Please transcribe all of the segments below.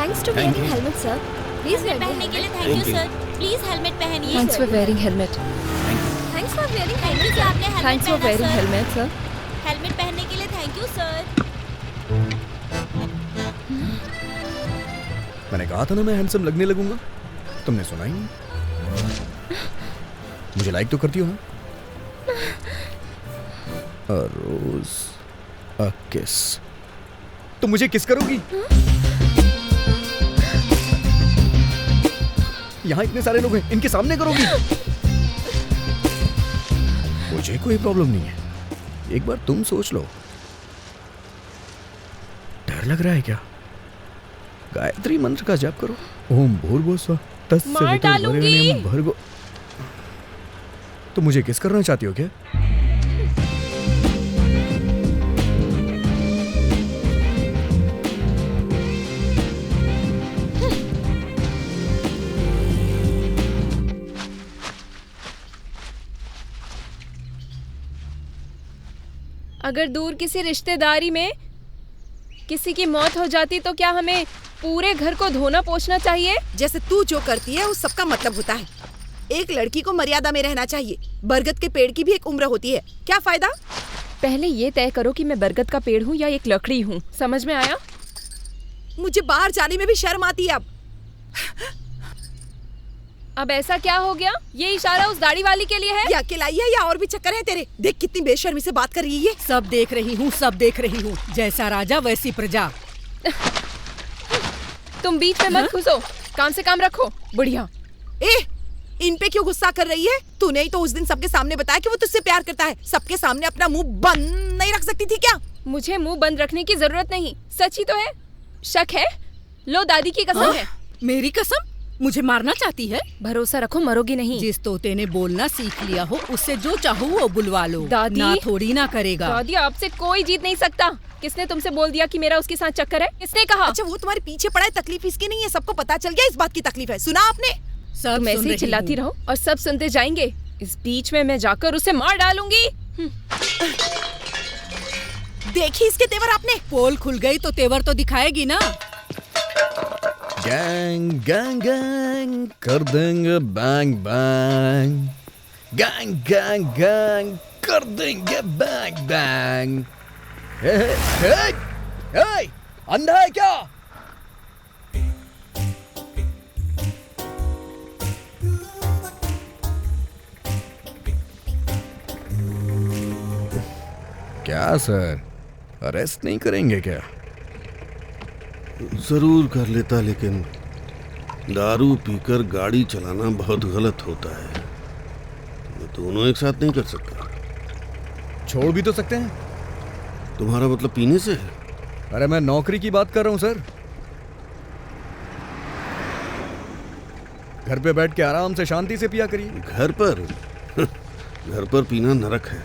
Thanks to wearing helmet sir. Please पहनने के लिए thank you sir. Please helmet पहनिए। Thanks for wearing helmet. Thanks for wearing thank you आपने thanks for wearing helmet sir. Helmet पहनने के लिए thank you sir. मैंने कहा था ना मैं हैंडसम लगने लगूंगा, तुमने सुना ही नहीं। मुझे लाइक तो करती हो ना? A rose, a kiss. तुम मुझे किस करोगी? यहाँ इतने सारे लोग हैं, इनके सामने करोगी? मुझे कोई प्रॉब्लम नहीं है, एक बार तुम सोच लो। डर लग रहा है क्या? गायत्री मंत्र का जाप करो। ओम भूर्भुवस्सुवः तत्सवितुर्वरेण्यं भर्गो। तो मुझे किस करना चाहती हो क्या? अगर दूर किसी रिश्तेदारी में किसी की मौत हो जाती तो क्या हमें पूरे घर को धोना पोंछना चाहिए? जैसे तू जो करती है उस सबका मतलब होता है। एक लड़की को मर्यादा में रहना चाहिए। बरगद के पेड़ की भी एक उम्र होती है, क्या फायदा? पहले ये तय करो कि मैं बरगद का पेड़ हूँ या एक लकड़ी हूँ। समझ में आया? मुझे बाहर जाने में भी शर्म आती है अब ऐसा क्या हो गया? ये इशारा उस दाढ़ी वाली के लिए है? या अकेलाई है या और भी चक्कर है तेरे? देख कितनी बेशर्मी से बात कर रही है। सब देख रही हूँ, सब देख रही हूँ। जैसा राजा वैसी प्रजा। तुम बीच में मत घुसो, काम से काम रखो। बुढ़िया। इन पे क्यों गुस्सा कर रही है? तूने ही तो उस दिन सबके सामने बताया कि वो तुझसे प्यार करता है। सबके सामने अपना मुंह बंद नहीं रख सकती थी क्या? मुझे मुंह बंद रखने की जरूरत नहीं, सच ही तो है। शक है? लो दादी की कसम है। मेरी कसम? मुझे मारना चाहती है? भरोसा रखो, मरोगी नहीं। जिस तोते ने बोलना सीख लिया हो उससे जो चाहो वो बुलवा लो। दादी ना थोड़ी ना करेगा। दादी आपसे कोई जीत नहीं सकता। किसने तुमसे बोल दिया कि मेरा उसके साथ चक्कर है? किसने कहा? अच्छा वो तुम्हारे पीछे पड़ा है, तकलीफ इसकी नहीं है, सबको पता चल गया इस बात की तकलीफ है। सुना आपने? तुम ऐसे ही चिल्लाती रहो और सब सुनते जाएंगे। इस बीच में मैं जाकर उसे मार डालूंगी। देखी इसके तेवर आपने? पोल खुल गई तो तेवर तो दिखाएगी ना। गैंग गैंग गैंग कर देंगे bang bang. Gang gang gang कर देंगे बैंग बैंग। हे हे हे, अंधा है क्या? क्या सर, अरेस्ट नहीं करेंगे क्या? जरूर कर लेता, लेकिन दारू पीकर गाड़ी चलाना बहुत गलत होता है। मैं दोनों एक साथ नहीं कर सकता। छोड़ भी तो सकते हैं। तुम्हारा मतलब पीने से है? अरे मैं नौकरी की बात कर रहा हूं सर। घर पे बैठ के आराम से शांति से पिया करिए। घर पर? घर पर पीना नरक है।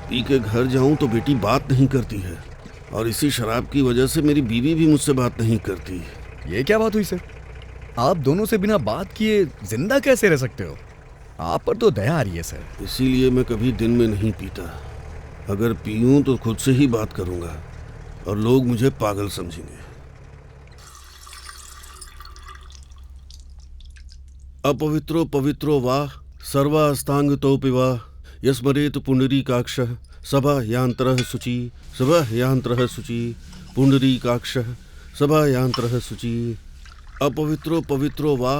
पी के घर जाऊं तो बेटी बात नहीं करती है, और इसी शराब की वजह से मेरी बीवी भी मुझसे बात नहीं करती। ये क्या बात हुई सर? आप दोनों से बिना बात किए जिंदा कैसे रह सकते हो? आप पर तो दया आ रही है सर। इसीलिए मैं कभी दिन में नहीं पीता। अगर पीऊं तो खुद से ही बात करूंगा और लोग मुझे पागल समझेंगे। अपवित्रो पवित्रो वा सर्वास्तांग तोपि वा यस्मरेत पुंडरीकाक्षः सभा यांतरः शुचि सभा यांतरः शुचि पुंडरीकाक्षः सभा यांतरः शुचि। अपवित्रो पवित्रो वा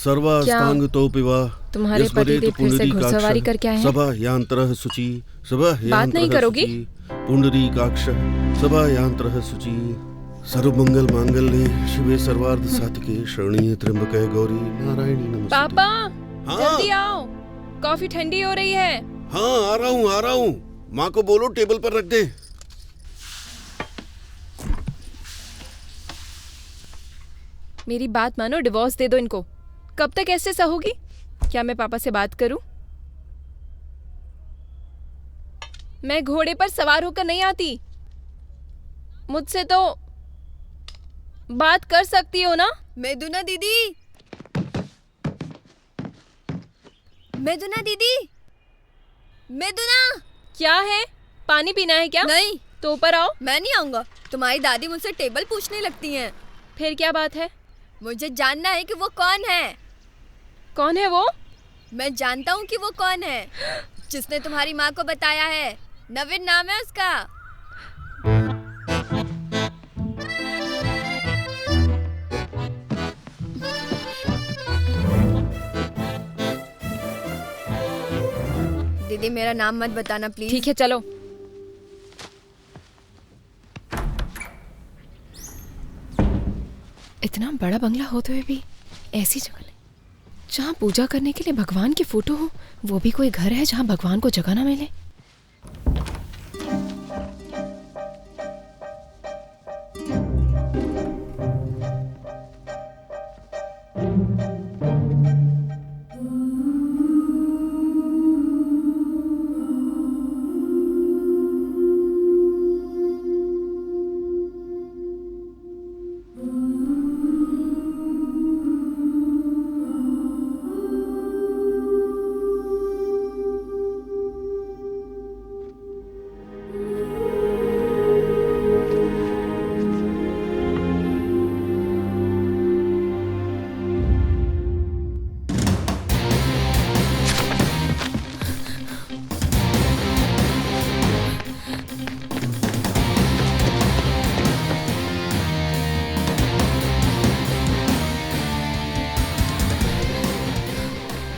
सर्वास्तांग तोपि वा तुम्हारे पतिदेव फिर से घुड़सवारी करके आए हैं? सभा यांतरः शुचि सभा बात नहीं करोगी? पुंडरीकाक्षः सभा यांतरः शुचि। सर्वमंगल मांगल्ये शिवे सर्वार्थ साधिके शरण्ये त्र्यंबके गौरी नारायणी नमस्ते। पापा हाँ? जल्दी आओ, कॉफी ठंडी हो रही है। हाँ आ रहा हूँ। माँ को बोलो टेबल पर रख दे। मेरी बात मानो, डिवोर्स दे दो इनको। कब तक ऐसे सहोगी? क्या मैं पापा से बात करूं? मैं घोड़े पर सवार होकर नहीं आती। मुझसे तो बात कर सकती हो ना? मेदुना दीदी, मेदुना दीदी, मेदुना। क्या है? पानी पीना है क्या? नहीं। तो ऊपर आओ। मैं नहीं आऊंगा। तुम्हारी दादी मुझसे टेबल पूछने लगती हैं। फिर क्या बात है? मुझे जानना है कि वो कौन है। कौन है वो? मैं जानता हूँ कि वो कौन है, जिसने तुम्हारी माँ को बताया है। नवीन नाम है उसका। दीदी मेरा नाम मत बताना प्लीज। ठीक है चलो। इतना बड़ा बंगला होते हुए भी ऐसी जगह नहीं जहाँ पूजा करने के लिए भगवान की फोटो हो। वो भी कोई घर है जहाँ भगवान को जगह ना मिले।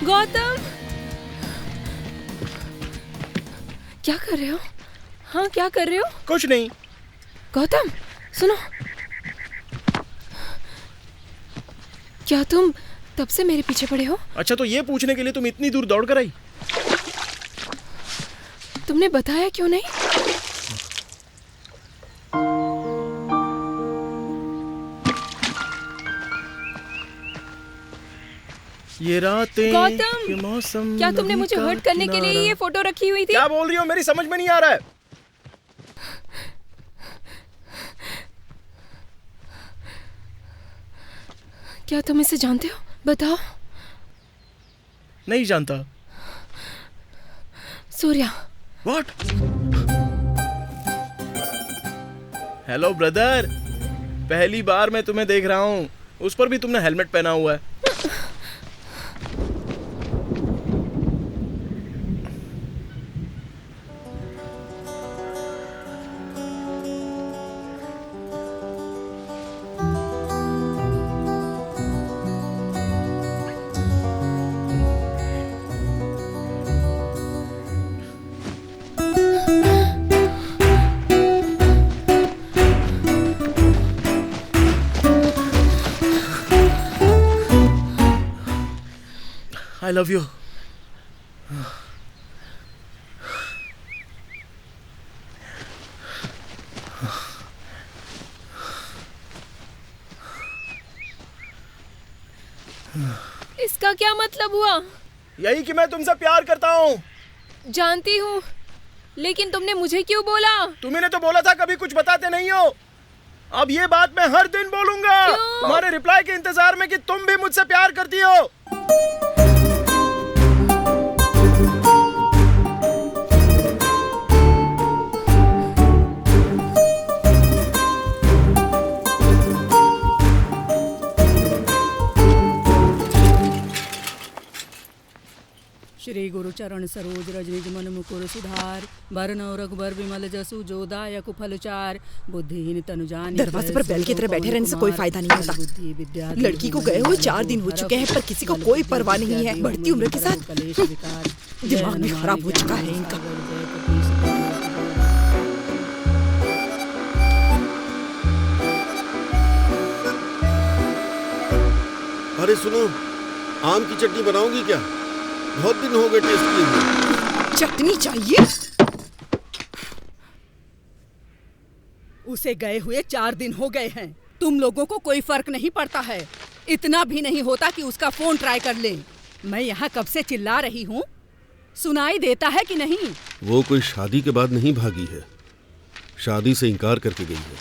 गौतम, क्या कर रहे हो? हाँ क्या कर रहे हो? कुछ नहीं। गौतम सुनो, क्या तुम तब से मेरे पीछे पड़े हो? अच्छा तो ये पूछने के लिए तुम इतनी दूर दौड़ कर आई? तुमने बताया क्यों नहीं? ये रातें गौतम, ये मौसम, क्या तुमने नदी मुझे का हर्ट करने के लिए किनारा। ये फोटो रखी हुई थी? क्या बोल रही हो? मेरी समझ में नहीं आ रहा है। क्या तुम इसे जानते हो? बताओ। नहीं जानता। सूर्या। व्हाट? हेलो ब्रदर, पहली बार मैं तुम्हें देख रहा हूँ। उस पर भी तुमने हेलमेट पहना हुआ है। I love you. इसका क्या मतलब हुआ? यही कि मैं तुमसे प्यार करता हूँ। जानती हूँ, लेकिन तुमने मुझे क्यों बोला? तुम्ही तो बोला था कभी कुछ बताते नहीं हो। अब ये बात मैं हर दिन बोलूंगा। क्यों? तुम्हारे रिप्लाई के इंतजार में कि तुम भी मुझसे प्यार करती हो। श्री गुरु चरण सरोज रजनिज मन मुकुर सुधार वर्ण रघुबर विमल जसु जोदायक फलचार बुद्धिहीन तनु जान। दरवाजे पर बैल की तरह बैठे रहने से कोई फायदा नहीं होता। लड़की को गए हुए 4 दिन हो चुके हैं पर किसी को कोई परवाह नहीं है। बढ़ती उम्र के साथ दिमाग भी खराब हो चुका है इनका। अरे सुनो, आम की चटनी बनाओगी क्या? बहुत दिन हो गए टेस्ट किए हुए। चटनी चाहिए? उसे गए हुए 4 दिन हो गए हैं। तुम लोगों को कोई फर्क नहीं पड़ता है। इतना भी नहीं होता कि उसका फोन ट्राई कर ले। मैं यहाँ कब से चिल्ला रही हूँ, सुनाई देता है कि नहीं? वो कोई शादी के बाद नहीं भागी है, शादी से इनकार करके गई है।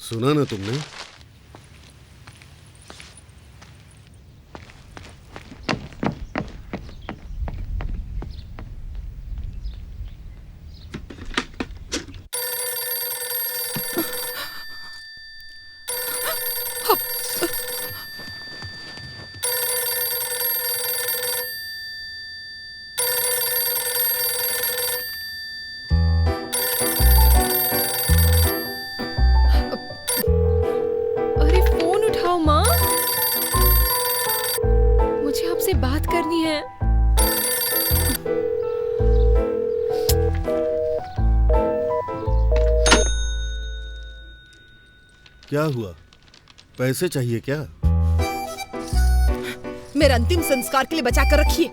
सुना ना तुमने? क्या हुआ? पैसे चाहिए क्या? मेरा अंतिम संस्कार के लिए बचा कर रखिए।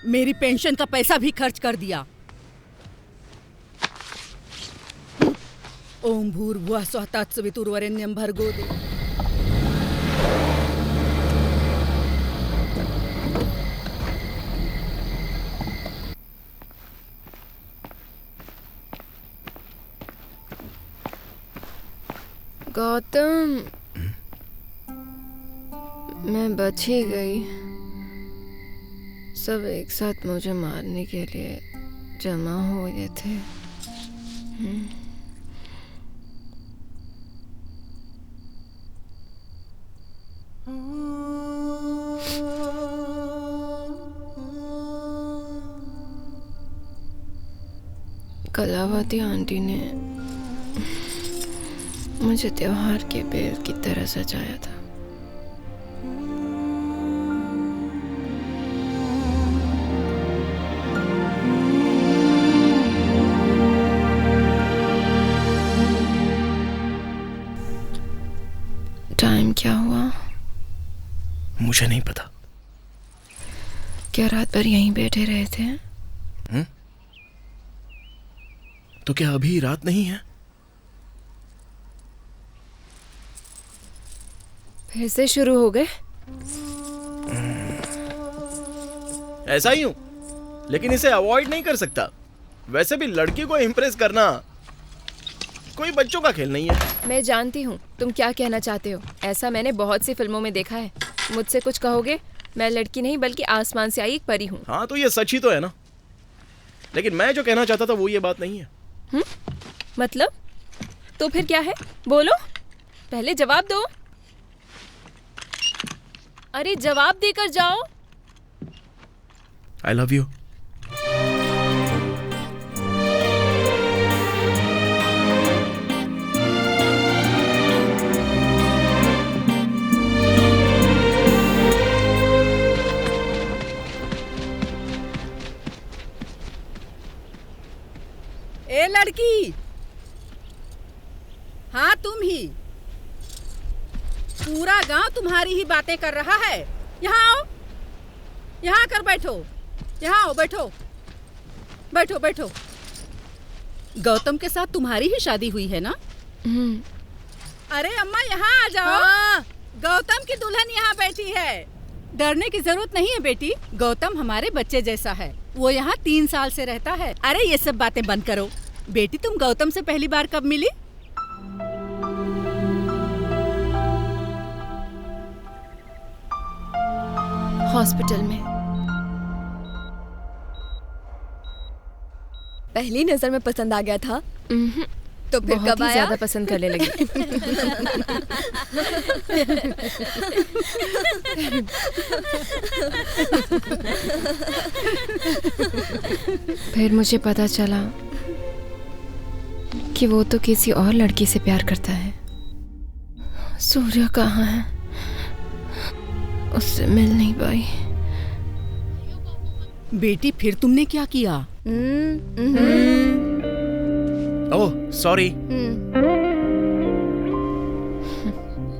मेरी पेंशन का पैसा भी खर्च कर दिया। ओम भूर्भुवः स्वः तत्सवितुर्वरेण्यं भर्गो देवो। गौतम, मैं बच ही गई। सब एक साथ मुझे मारने के लिए जमा हो गए थे। कलावती आंटी ने मुझे त्योहार के बेल की तरह सजाया था। टाइम क्या हुआ? मुझे नहीं पता। क्या रात भर यहीं बैठे रहे थे? तो क्या अभी रात नहीं है? फिर से शुरू हो गए? ऐसा ही हूं, लेकिन इसे अवॉइड नहीं कर सकता। वैसे भी लड़की को इम्प्रेस करना कोई बच्चों का खेल नहीं है। मैं जानती हूँ तुम क्या कहना चाहते हो। ऐसा मैंने बहुत सी फिल्मों में देखा है। मुझसे कुछ कहोगे? मैं लड़की नहीं बल्कि आसमान से आई एक परी हूँ। हाँ, तो ये सच ही तो है ना। लेकिन मैं जो कहना चाहता था वो ये बात नहीं है। मतलब? तो फिर क्या है? बोलो, पहले जवाब दो। अरे जवाब देकर जाओ। I love you. ए लड़की, हाँ तुम ही। पूरा गांव तुम्हारी ही बातें कर रहा है। यहाँ आओ, यहाँ आकर बैठो। यहाँ आओ, बैठो बैठो बैठो। गौतम के साथ तुम्हारी ही शादी हुई है ना? अरे अम्मा यहाँ आ जाओ। गौतम की दुल्हन यहाँ बैठी है। डरने की जरूरत नहीं है बेटी। गौतम हमारे बच्चे जैसा है। वो यहाँ 3 साल से रहता है। अरे ये सब बातें बंद करो। बेटी, तुम गौतम से पहली बार कब मिली? हॉस्पिटल में। पहली नजर में पसंद आ गया था? तो फिर बहुत कब ही आया? ज्यादा पसंद करने लगी। फिर मुझे पता चला कि वो तो किसी और लड़की से प्यार करता है। सूर्या कहाँ है? उससे मिल नहीं पाई। बेटी, फिर तुमने क्या किया? Oh sorry.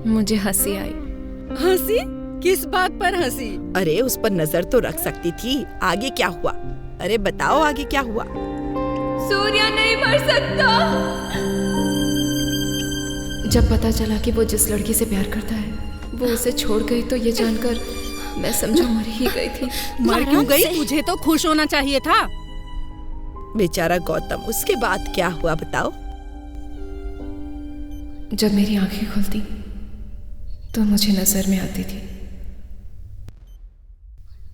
मुझे हंसी आई। हंसी? किस बात पर हंसी? अरे उस पर नजर तो रख सकती थी। आगे क्या हुआ? अरे बताओ आगे क्या हुआ? सूर्या नहीं मर सकता। जब पता चला कि वो जिस लड़की से प्यार करता है वो उसे छोड़ गई, तो ये जानकर मैं समझो मर ही गई थी। मर क्यों गई? तुझे तो खुश होना चाहिए था। बेचारा गौतम। उसके बाद क्या हुआ बताओ? जब मेरी आंखें खुलती तो मुझे नजर में आती थी,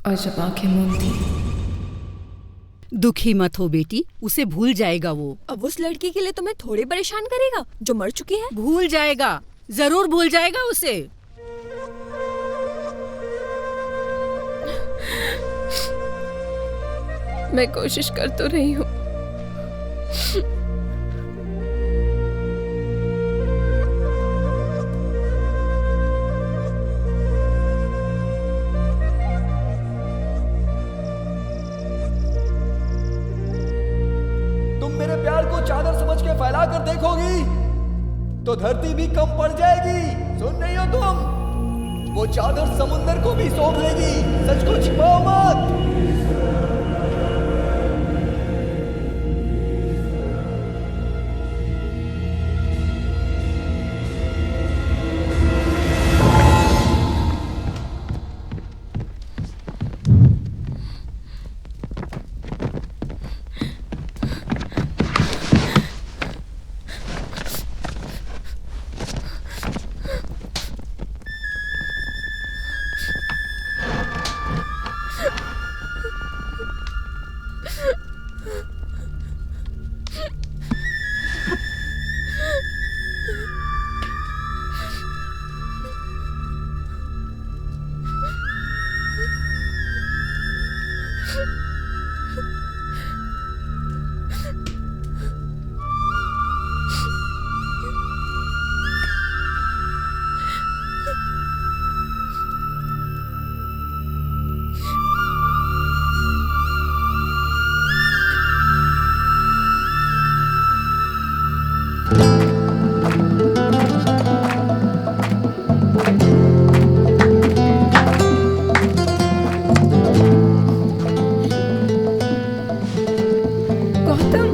और जब आंखें मूंदती। दुखी मत हो बेटी, उसे भूल जाएगा वो। अब उस लड़की के लिए तुम्हें थोड़ी परेशान करेगा जो मर चुकी है? भूल जाएगा, जरूर भूल जाएगा उसे। मैं कोशिश कर तो रही हूँ। देखोगी तो धरती भी कम पड़ जाएगी। सुन रही हो तुम? वो चादर समुंदर को भी सौंप लेगी। सच को छिपाओ मत।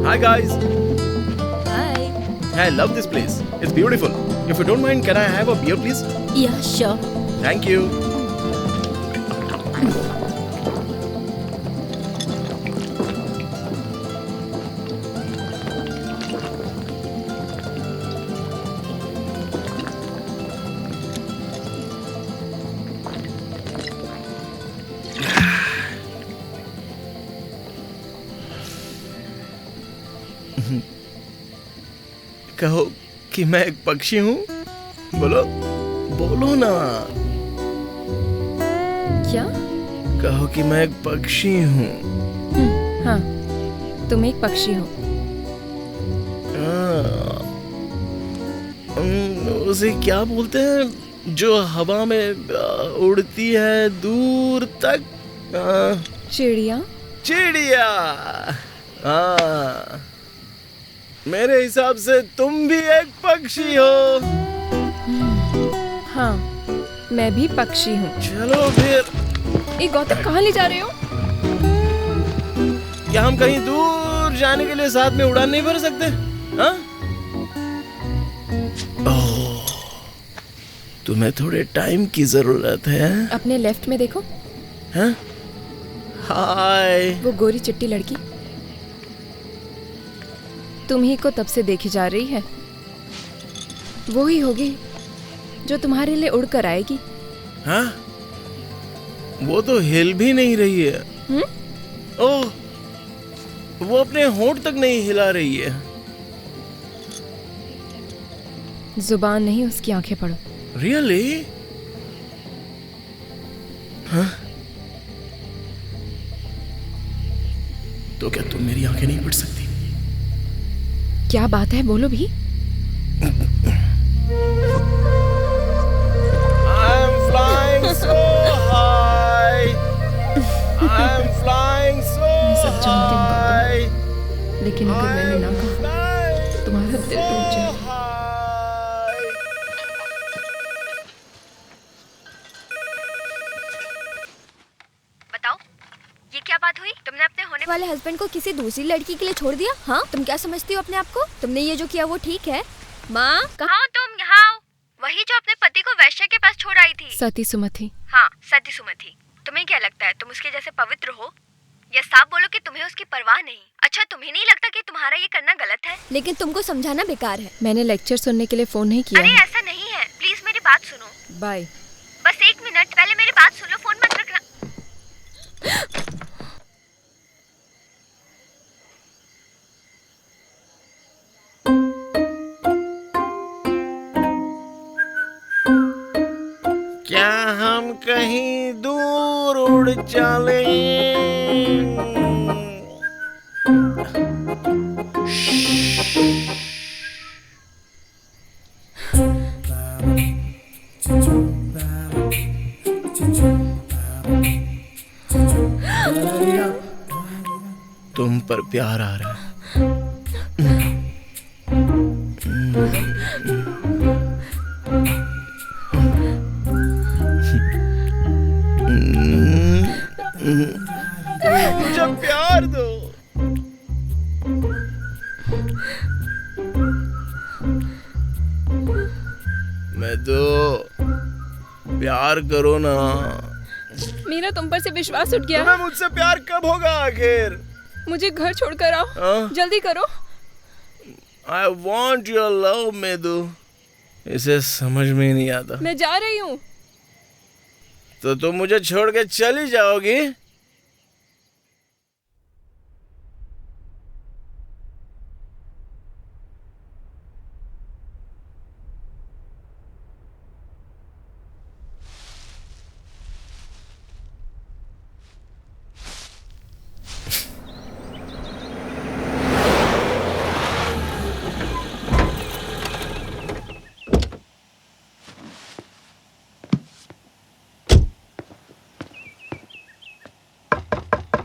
Hi guys. Hi. I love this place. It's beautiful. If you don't mind, can I have a beer, please? Yeah, sure. Thank you. कहो कि मैं एक पक्षी हूँ। बोलो बोलो ना। क्या? कहो कि मैं एक पक्षी हूँ। हाँ, तुम एक पक्षी हो। उसे क्या बोलते हैं जो हवा में उड़ती है दूर तक? चिड़िया? चिड़िया। हाँ, मेरे हिसाब से तुम भी एक पक्षी हो। हाँ, मैं भी पक्षी हूँ। चलो फिर। ये गौतम कहाँ ले जा रहे हो? क्या हम कहीं दूर जाने के लिए साथ में उड़ान नहीं भर सकते? हाँ? ओह, तुम्हें थोड़े टाइम की जरूरत है। अपने लेफ्ट में देखो। हाँ? हाय। वो गोरी चिट्टी लड़की तुम्ही को तब से देखी जा रही है। वो ही होगी जो तुम्हारे लिए उड़ कर आएगी। हाँ? वो तो हिल भी नहीं रही है। ओह, वो अपने होंठ तक नहीं हिला रही है। जुबान नहीं, उसकी आंखें पढ़ो। रियली? हाँ? तो क्या तुम मेरी आंखें नहीं पढ़ सकती? क्या बात है, बोलो भी। I'm flying so high. I'm flying so मैं सब जानती हूँ high. गौतम, लेकिन अगर मैंने ना कहा तो तुम्हारा दिल टूट जाए। बताओ, ये क्या बात हुई? तुमने अपने होने वाले हस्बैंड को किसी दूसरी लड़की के लिए छोड़ दिया? हाँ, तुम क्या समझती हो अपने आप को? तुमने ये जो किया वो ठीक है? माँ, कहाँ हो तुम? यहाँ आओ। वही जो अपने पति को वैश्य के पास छोड़ आई थी। सती सुमति। हाँ, सती सुमति। तुम्हें क्या लगता है तुम उसके जैसे पवित्र हो? या साफ बोलो कि तुम्हें उसकी परवाह नहीं। अच्छा, तुम्हें नहीं लगता कि तुम्हारा ये करना गलत है? लेकिन तुमको समझाना बेकार है। मैंने लेक्चर सुनने के लिए फोन नहीं किया। अरे है। ऐसा नहीं है, प्लीज मेरी बात सुनो। बाय। बस 1 मिनट, पहले मेरी बात सुनो, फोन मत रखना। क्या हम कहीं दूर उड़ चलें? तुम पर प्यार आ रहा है। मुझे प्यार दो। मैं तो प्यार करो ना। मेरा तुम पर से विश्वास उठ गया। तुम्हें मुझसे प्यार कब होगा आखिर? मुझे घर छोड़कर आओ, हाँ? जल्दी करो। I want your love, medu. इसे समझ में ही नहीं आता। मैं जा रही हूँ। तो तुम मुझे छोड़ के चली जाओगी?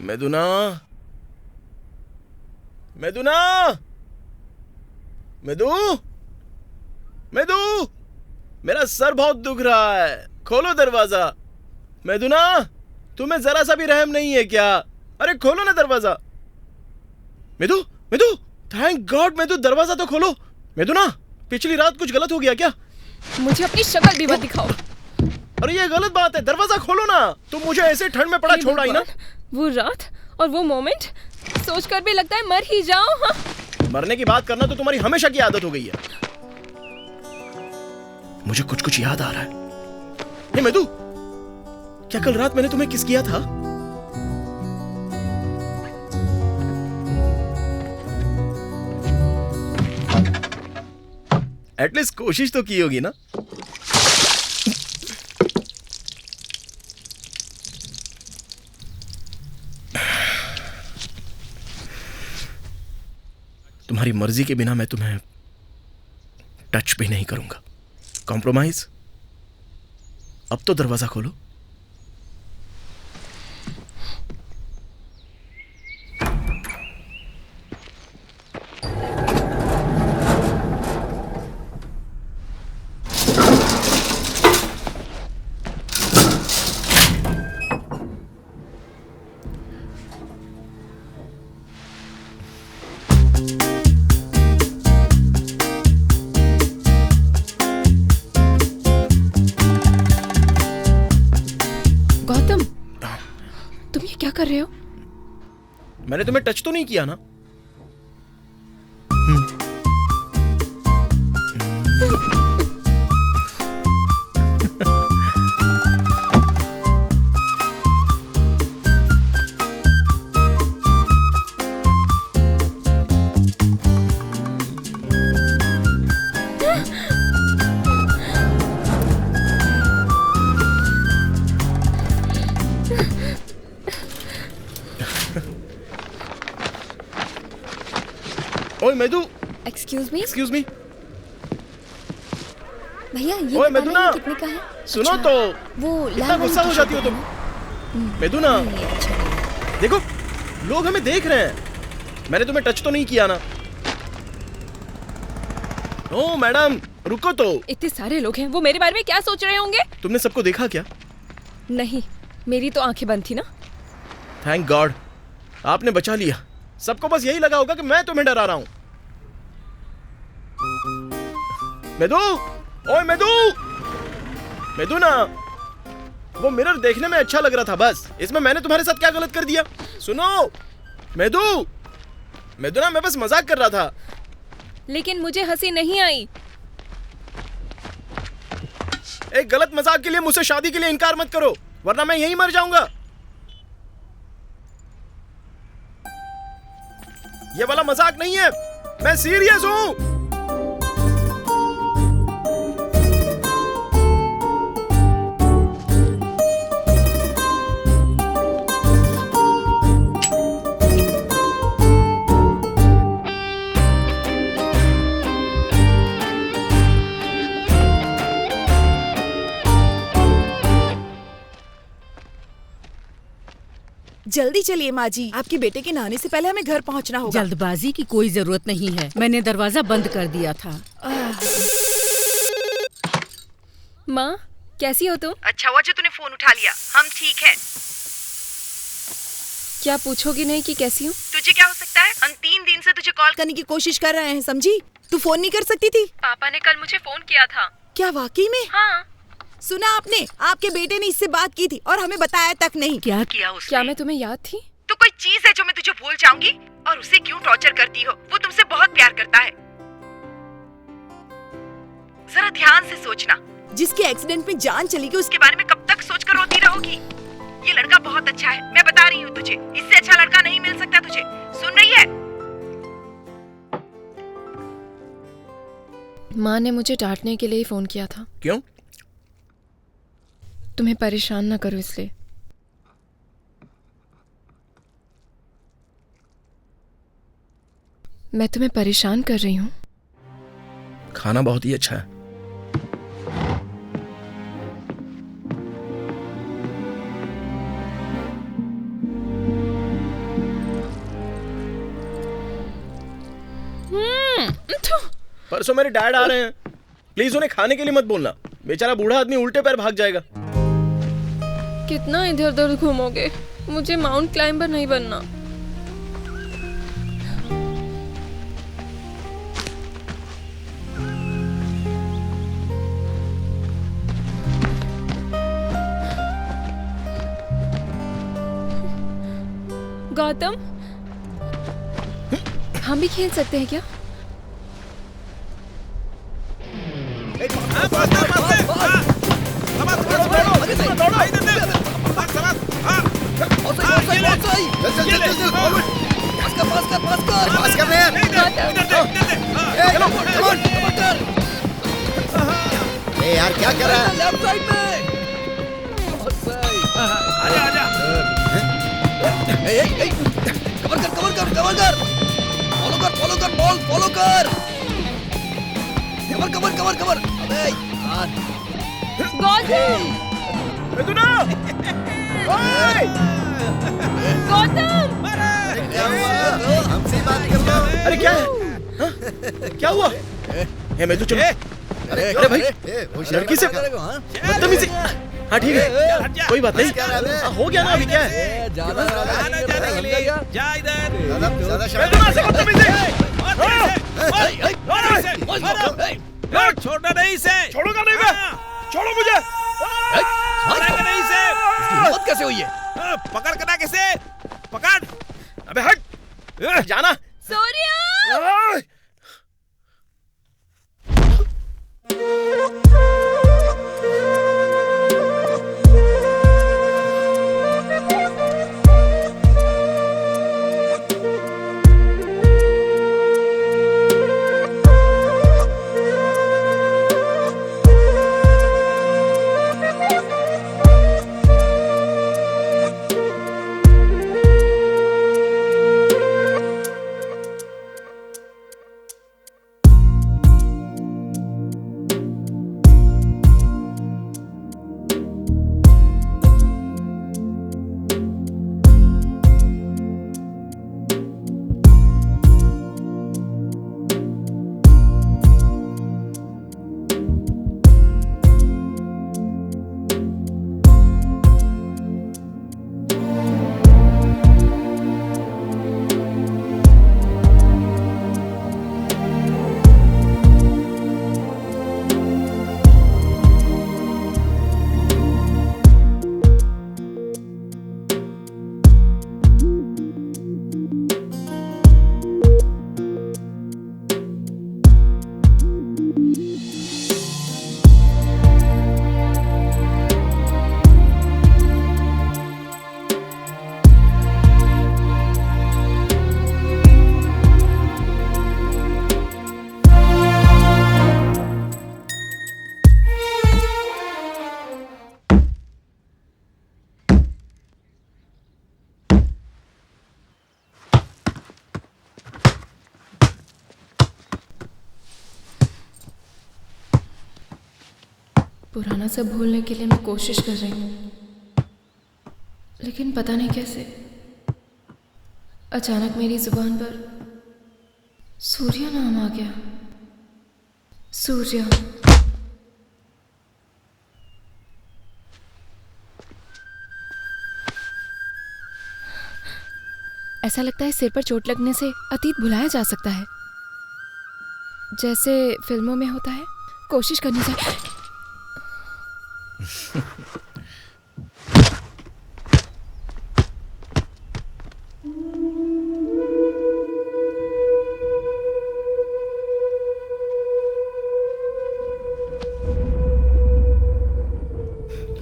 मेदुना, मेदुना, मेदू, मेदू, मेरा सर बहुत दुख रहा है, खोलो दरवाजा। मेदुना, तुम्हें जरा सा भी रहम नहीं है क्या? अरे खोलो ना दरवाजा। मेदू, मेदू, थैंक गॉड मेदू, दरवाजा तो खोलो। मेदुना, पिछली रात कुछ गलत हो गया क्या? मुझे अपनी शक्ल भी मत दिखाओ। अरे ये गलत बात है, दरवाजा खोलो ना। तुम मुझे ऐसे ठंड में पड़ा छोड़ा ही ना। वो रात और वो मोमेंट सोचकर भी लगता है मर ही जाऊं। हाँ? मरने की बात करना तो तुम्हारी हमेशा की आदत हो गई है। मुझे कुछ कुछ याद आ रहा है। हे मेदू, क्या कल रात मैंने तुम्हें किस किया था? एटलीस्ट कोशिश तो की होगी ना। तुम्हारी मर्जी के बिना मैं तुम्हें टच भी नहीं करूंगा। कॉम्प्रोमाइज? अब तो दरवाजा खोलो। क्या कर रहे हो? मैंने तुम्हें टच तो नहीं किया ना? ओए medu, excuse me. Excuse me भैया, ये ओए बताना मेदुना, ये कितने का है? सुनो अच्छा, तो। वो इतना गुस्सा हो जाती हो तुम? मेदुना, देखो लोग हमें देख रहे हैं। मैंने तुम्हें टच तो नहीं किया ना? ओ मैडम, रुको तो। इतने सारे लोग हैं, वो मेरे बारे में क्या सोच रहे होंगे? तुमने सबको देखा क्या? नहीं, मेरी तो आंखें बंद थी ना। थैंक गॉड, आपने बचा लिया। सबको बस यही लगा होगा कि मैं तुम्हें डरा रहा हूं। मेदू, ओए मेदू, मेदू ना, वो मिरर देखने में अच्छा लग रहा था, बस इसमें मैंने तुम्हारे साथ क्या गलत कर दिया? सुनो मेदू, मेदू ना, मैं बस मजाक कर रहा था। लेकिन मुझे हंसी नहीं आई। एक गलत मजाक के लिए मुझसे शादी के लिए इनकार मत करो, वरना मैं यहीं मर जाऊंगा। ये वाला मजाक नहीं है, मैं सीरियस हूं। जल्दी चलिए माँ जी, आपके बेटे के नहाने से पहले हमें घर पहुँचना होगा। जल्दबाजी की कोई जरूरत नहीं है, मैंने दरवाजा बंद कर दिया था। माँ, कैसी हो तुम? अच्छा हुआ जो तूने फोन उठा लिया। हम ठीक हैं। क्या पूछोगी नहीं कि कैसी हूँ? तुझे क्या हो सकता है? हम 3 दिन से तुझे कॉल करने की कोशिश कर रहे हैं, समझी? तू फोन नहीं कर सकती थी? पापा ने कल मुझे फोन किया था। क्या वाकई में? हाँ। सुना आपने? आपके बेटे ने इससे बात की थी और हमें बताया तक नहीं। क्या किया उसने? क्या मैं तुम्हें याद थी? तो कोई चीज है जो मैं तुझे भूल जाऊंगी? और उसे क्यों टॉर्चर करती हो? वो तुमसे बहुत प्यार करता है। जरा ध्यान से सोचना, जिसके एक्सीडेंट में जान चली गई उसके बारे में कब तक सोचकर रोती रहोगी? ये लड़का बहुत अच्छा है, मैं बता रही हूँ तुझे। इससे अच्छा लड़का नहीं मिल सकता तुझे। सुन रही है? माँ ने मुझे डांटने के लिए फोन किया था। क्यों? तुम्हें परेशान न करो इसलिए। मैं तुम्हें परेशान कर रही हूँ? खाना बहुत ही अच्छा है। परसों मेरे डैड आ रहे हैं, प्लीज उन्हें खाने के लिए मत बोलना। बेचारा बूढ़ा आदमी उल्टे पैर भाग जाएगा। कितना इधर उधर घूमोगे? मुझे माउंट क्लाइंबर नहीं बनना। गौतम, हम भी खेल सकते हैं क्या? यार क्या कर रहा है? लेफ्ट साइड में। आजा आजा। कवर कर। फॉलो कर बॉल फॉलो कर। कवर। अबे यार। गौतम! मिथुना! ओए! गौतम! क्या हुआ? हमसे बात कर लो। अरे क्या है? हाँ? क्या हुआ? हे मैं तो चलो। अरे भाई, लड़की से बदतमीजी। हाँ ठीक है, कोई बात नहीं। हो गया ना, अभी क्या है? जा इधर। मिथुना से बदतमीजी। छोड़ना नहीं इसे। छोड़ूंगा नहीं मैं। छोड़ो मुझे। छोड़ेंगे नहीं इसे। मौत कैसे हुई है? पकड़ के ना कैसे? पकड़। अबे हट। जाना। सूर्या! पुराना सब भूलने के लिए मैं कोशिश कर रही हूँ, लेकिन पता नहीं कैसे अचानक मेरी जुबान पर सूर्या नाम आ गया। सूर्या। ऐसा लगता है सिर पर चोट लगने से अतीत भुलाया जा सकता है, जैसे फिल्मों में होता है। कोशिश करनी चाहिए।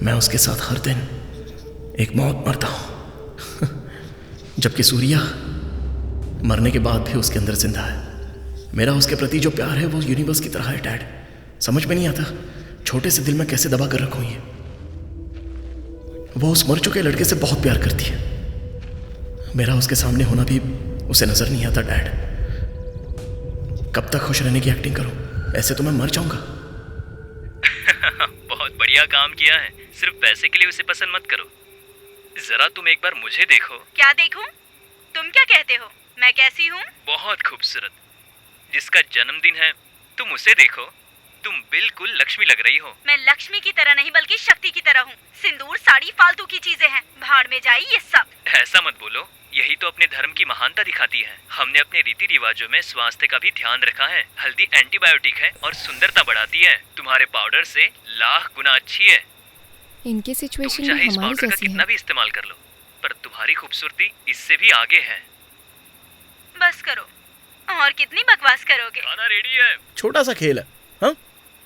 मैं उसके साथ हर दिन एक मौत मरता हूं, जबकि सूर्या मरने के बाद भी उसके अंदर जिंदा है। मेरा उसके प्रति जो प्यार है वो यूनिवर्स की तरह है डैड। समझ में नहीं आता छोटे से दिल में कैसे दबा कर रखूं ये। वो उस मर चुके लड़के से बहुत प्यार करती है। मेरा उसके सामने होना भी उसे नजर नहीं आता डैड। कब तक खुश रहने की एक्टिंग करूं? ऐसे तो मैं मर जाऊंगा। बहुत बढ़िया काम किया है। सिर्फ पैसे के लिए उसे पसंद मत करो। जरा तुम एक बार मुझे देखो। क्या देखूं? तुम क्या कहते हो? मैं कैसी हूँ? बहुत खूबसूरत। जिसका जन्मदिन है तुम उसे देखो। तुम बिल्कुल लक्ष्मी लग रही हो। मैं लक्ष्मी की तरह नहीं बल्कि शक्ति की तरह हूँ। सिंदूर साड़ी फालतू की चीजें हैं, भाड़ में जाए ये सब। ऐसा मत बोलो, यही तो अपने धर्म की महानता दिखाती है। हमने अपने रीति रिवाजों में स्वास्थ्य का भी ध्यान रखा है। हल्दी एंटीबायोटिक है और सुंदरता बढ़ाती है। तुम्हारे पाउडर से लाख गुना अच्छी है। इनकी सिचुएशन तुम चाहे इस हमारी पाउडर का जैसी कितना है। भी इस्तेमाल कर लो, पर तुम्हारी खूबसूरती इससे भी आगे है। बस करो, और कितनी बकवास करोगे? खाना रेडी है। छोटा सा खेल है। हाँ,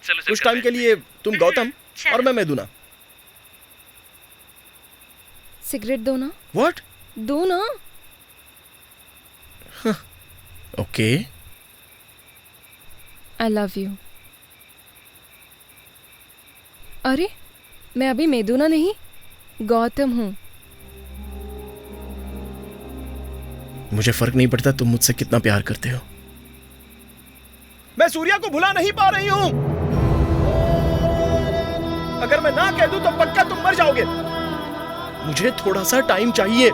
चलो कुछ टाइम के लिए तुम गौतम और मैं मेदुना। सिगरेट दो ना। व्हाट? दो ना। ओके। I love you. अरे मैं अभी मेदुना नहीं, गौतम हूँ। मुझे फर्क नहीं पड़ता तुम मुझसे कितना प्यार करते हो। मैं सूर्या को भुला नहीं पा रही हूं। अगर मैं ना कह दूं तो पक्का तुम मर जाओगे। मुझे थोड़ा सा टाइम चाहिए।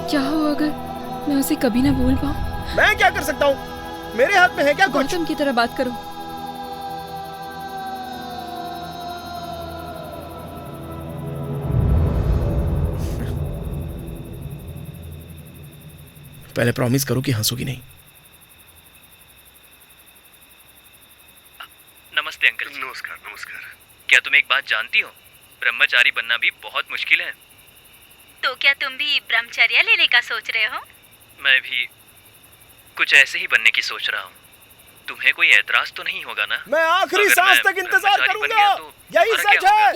क्या हो अगर मैं उसे कभी ना भूल पाऊं? मैं क्या कर सकता हूं? मेरे हाथ में है क्या कुछ? गौतम की तरह बात करो। पहले प्रॉमिस करो कि हंसोगी नहीं। नमस्ते अंकल जी। नमस्कार नमस्कार। क्या तुम एक बात जानती हो? ब्रह्मचारी बनना भी बहुत मुश्किल है। तो क्या तुम भी ब्रह्मचर्य लेने का सोच रहे हो? मैं भी कुछ ऐसे ही बनने की सोच रहा हूँ। तुम्हें कोई ऐतराज तो नहीं होगा ना? मैं आखिरी अगर सांस मैं तक इंतजार ब्रह्मचारी बन करूंगा। गया तो यही तुम्हारा सच क्या है।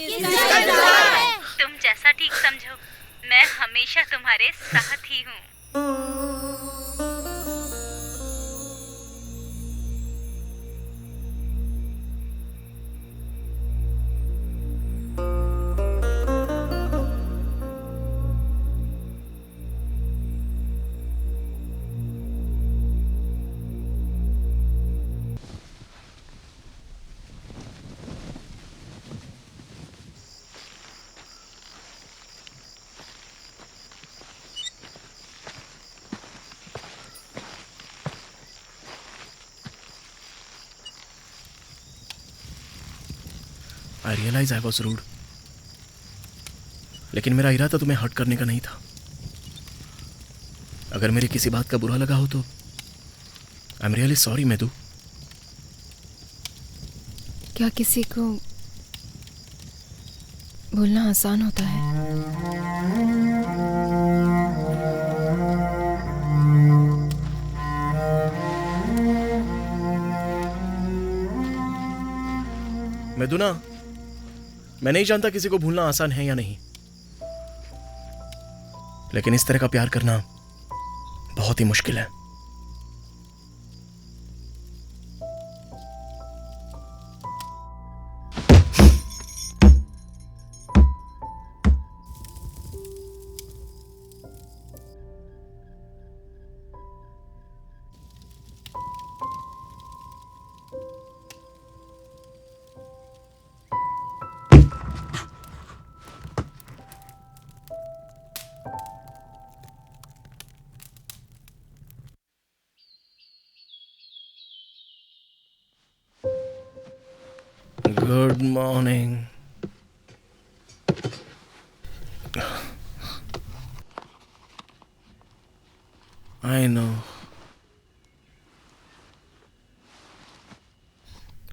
तुम जैसा ठीक समझो, मैं हमेशा तुम्हारे साथ ही हूँ। I realize I was rude. लेकिन मेरा इरादा तुम्हें हर्ट करने का नहीं था। अगर मेरी किसी बात का बुरा लगा हो तो I am really sorry medu. क्या किसी को भूलना आसान होता है? मेदुना, मैं नहीं जानता किसी को भूलना आसान है या नहीं, लेकिन इस तरह का प्यार करना बहुत ही मुश्किल है। Good morning. I know.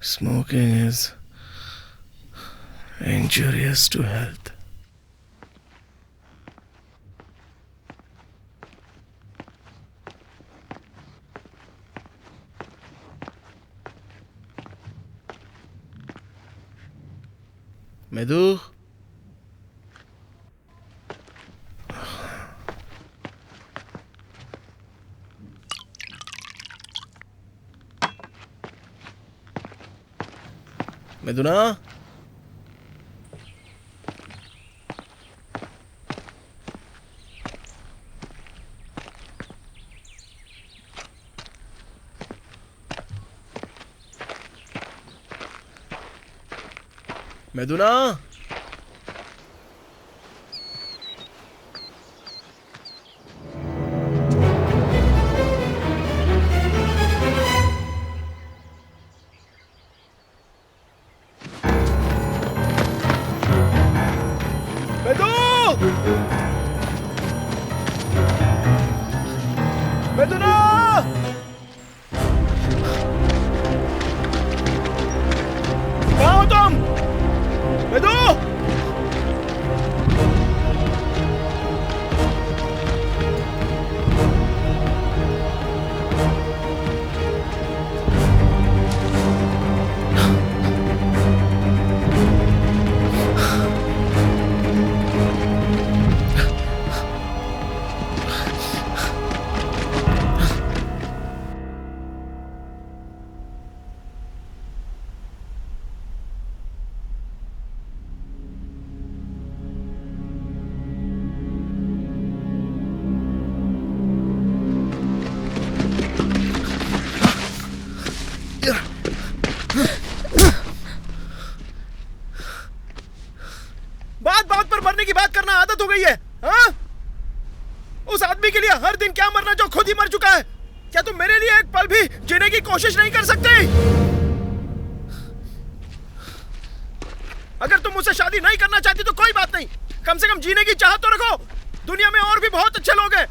Smoking is injurious to health. Medu? Meduna? Meduna? Meduna! कहाँ हो तुम? मेदू! बात पर मरने की बात करना आदत हो गई है, हाँ? उस आदमी के लिए हर दिन क्या मरना जो खुद ही मर चुका है। क्या तुम मेरे लिए एक पल भी जीने की कोशिश नहीं कर सकते? अगर तुम मुझसे शादी नहीं करना चाहती तो कोई बात नहीं, कम से कम जीने की चाहत तो रखो। दुनिया में और भी बहुत अच्छे लोग हैं।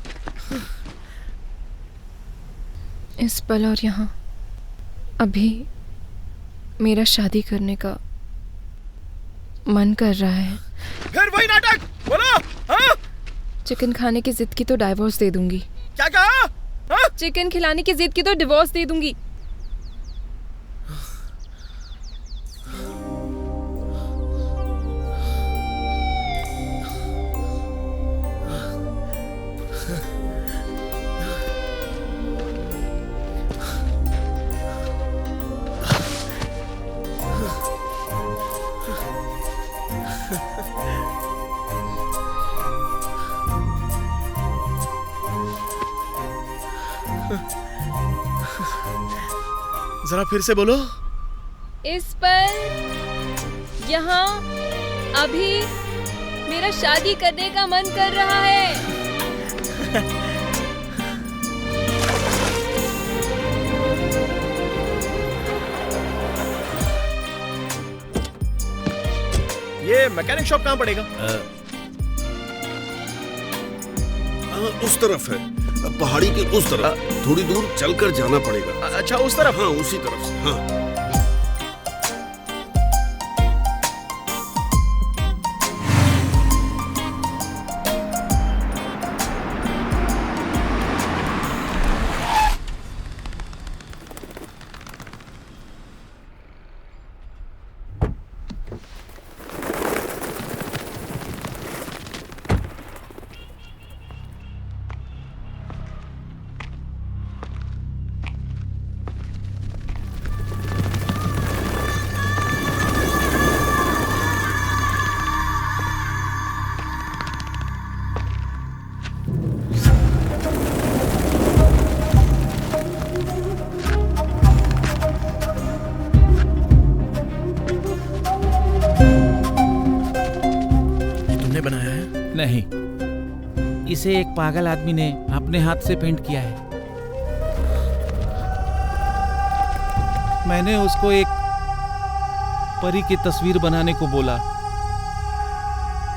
इस पल और यहाँ अभी मेरा शादी करने का मन कर रहा है। फिर वही नाटक बोलो, हाँ? चिकन खाने की जिद की तो डाइवोर्स दे दूंगी। क्या कहा? हाँ? चिकन खिलाने की जिद की तो डिवोर्स दे दूंगी। जरा फिर से बोलो। इस पर यहाँ अभी मेरा शादी करने का मन कर रहा है। ये मैकेनिक शॉप कहाँ पड़ेगा? उस तरफ है, पहाड़ी के उस तरफ। थोड़ी दूर चलकर जाना पड़ेगा। अच्छा, उस तरफ? हाँ, उसी तरफ से। हाँ। नहीं, इसे एक पागल आदमी ने अपने हाथ से पेंट किया है। मैंने उसको एक परी की तस्वीर बनाने को बोला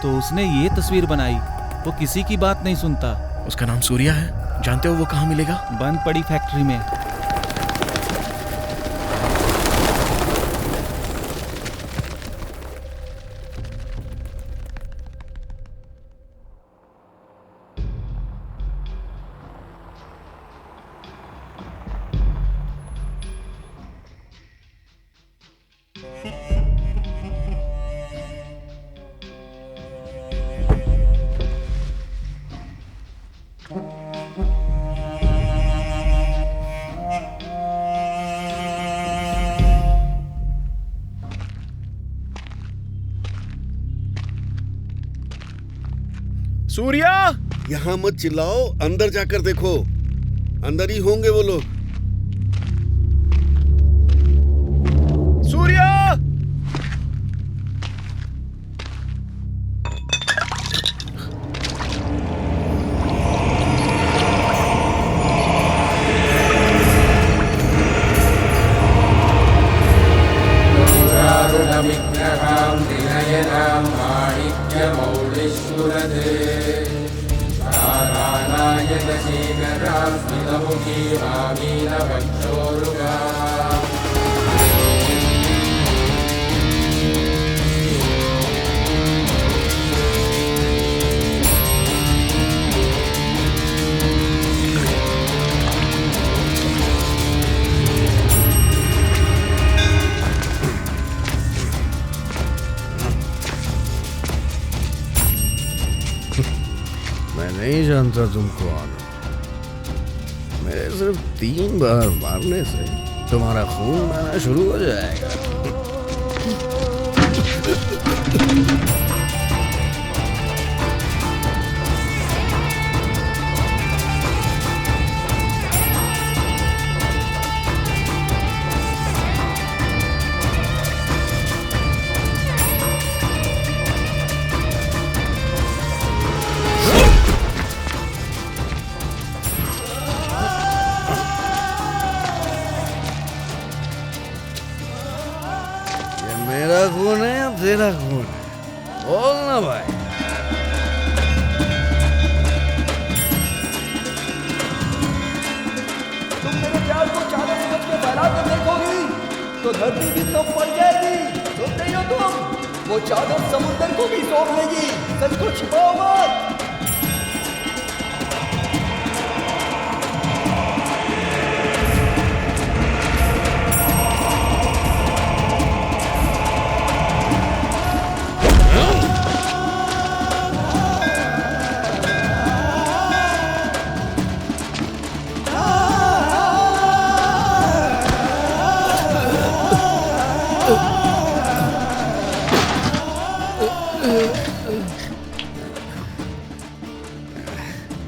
तो उसने ये तस्वीर बनाई। वो किसी की बात नहीं सुनता। उसका नाम सूर्या है? जानते हो वो कहाँ मिलेगा? बंद पड़ी फैक्ट्री में। सूर्या, यहाँ मत चिल्लाओ, अंदर जाकर देखो, अंदर ही होंगे वो लोग। सूर्या! मैं नहीं जानता तुम कौन हो। मेरे सिर्फ 3 बार मारने से तुम्हारा खून बहना शुरू हो जाएगा। मेरा खून है या तेरा खून है? बोल ना भाई। तुम मेरे प्यार को चादर समझ के फैला कर देखोगी तो धरती भी तो पड़ जाएगी। सुन रही हो तुम? वो चादर समुद्र को भी सौंप लेगी। सच को छिपाओ मत।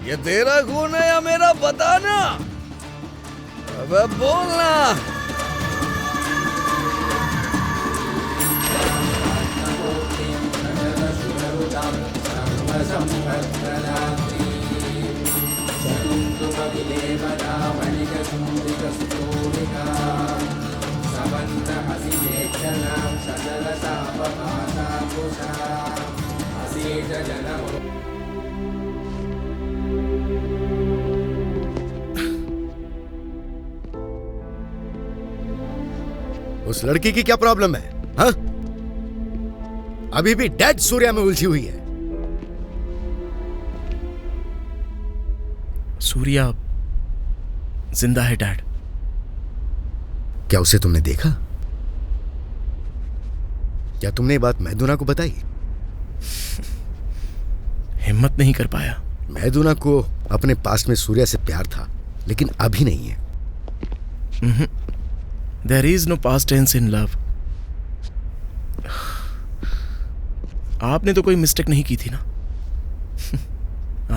ये तेरा खून है या मेरा, बताना। अबे बोलना। उस लड़की की क्या प्रॉब्लम है? हाँ? अभी भी डेड सूर्या में उलझी हुई है। सूर्या जिंदा है डैड। क्या उसे तुमने देखा? क्या तुमने ये बात मैदुना को बताई? हिम्मत नहीं कर पाया। मैदुना को अपने पास्ट में सूर्या से प्यार था, लेकिन अभी नहीं है। There is no past tense in love. आपने तो कोई मिस्टेक नहीं की थी ना।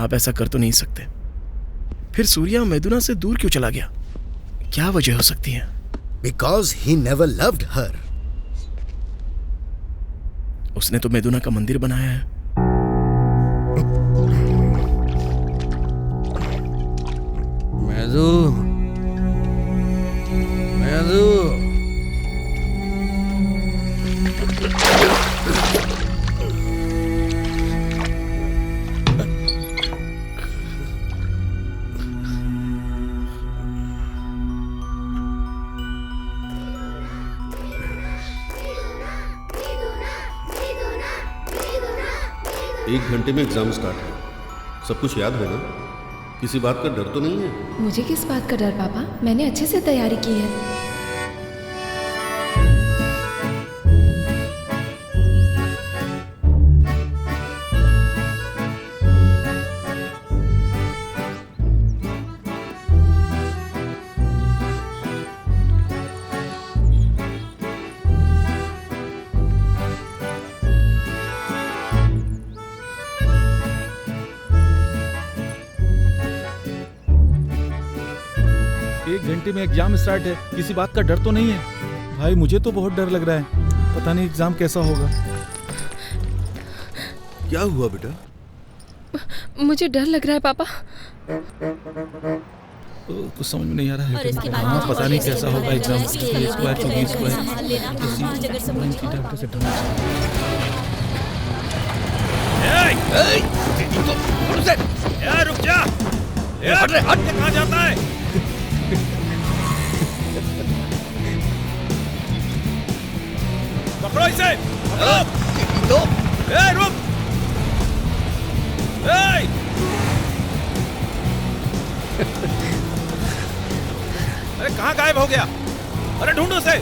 आप ऐसा कर तो नहीं सकते। फिर सूर्या मैदुना से दूर क्यों चला गया? क्या वजह हो सकती है? Because he never loved her. उसने तो मैदुना का मंदिर बनाया है। मैदू, मैदू, 1 घंटे में एग्जाम स्टार्ट है। सब कुछ याद है ना? किसी बात का डर तो नहीं है? मुझे किस बात का डर पापा? मैंने अच्छे से तैयारी की है। घंटे में एग्जाम स्टार्ट है, किसी बात का डर तो नहीं है? भाई मुझे तो बहुत डर लग रहा है, पता नहीं एग्जाम कैसा होगा। क्या हुआ बेटा? मुझे डर लग रहा है पापा। कुछ समझ में नहीं आ रहा है। हाँ, पता नहीं कैसा होगा एग्जाम। रुक जा, कहाँ जाता है? पकड़ो इसे, पकड़ो। रुक। अरे कहाँ गायब हो गया? अरे ढूंढो उसे।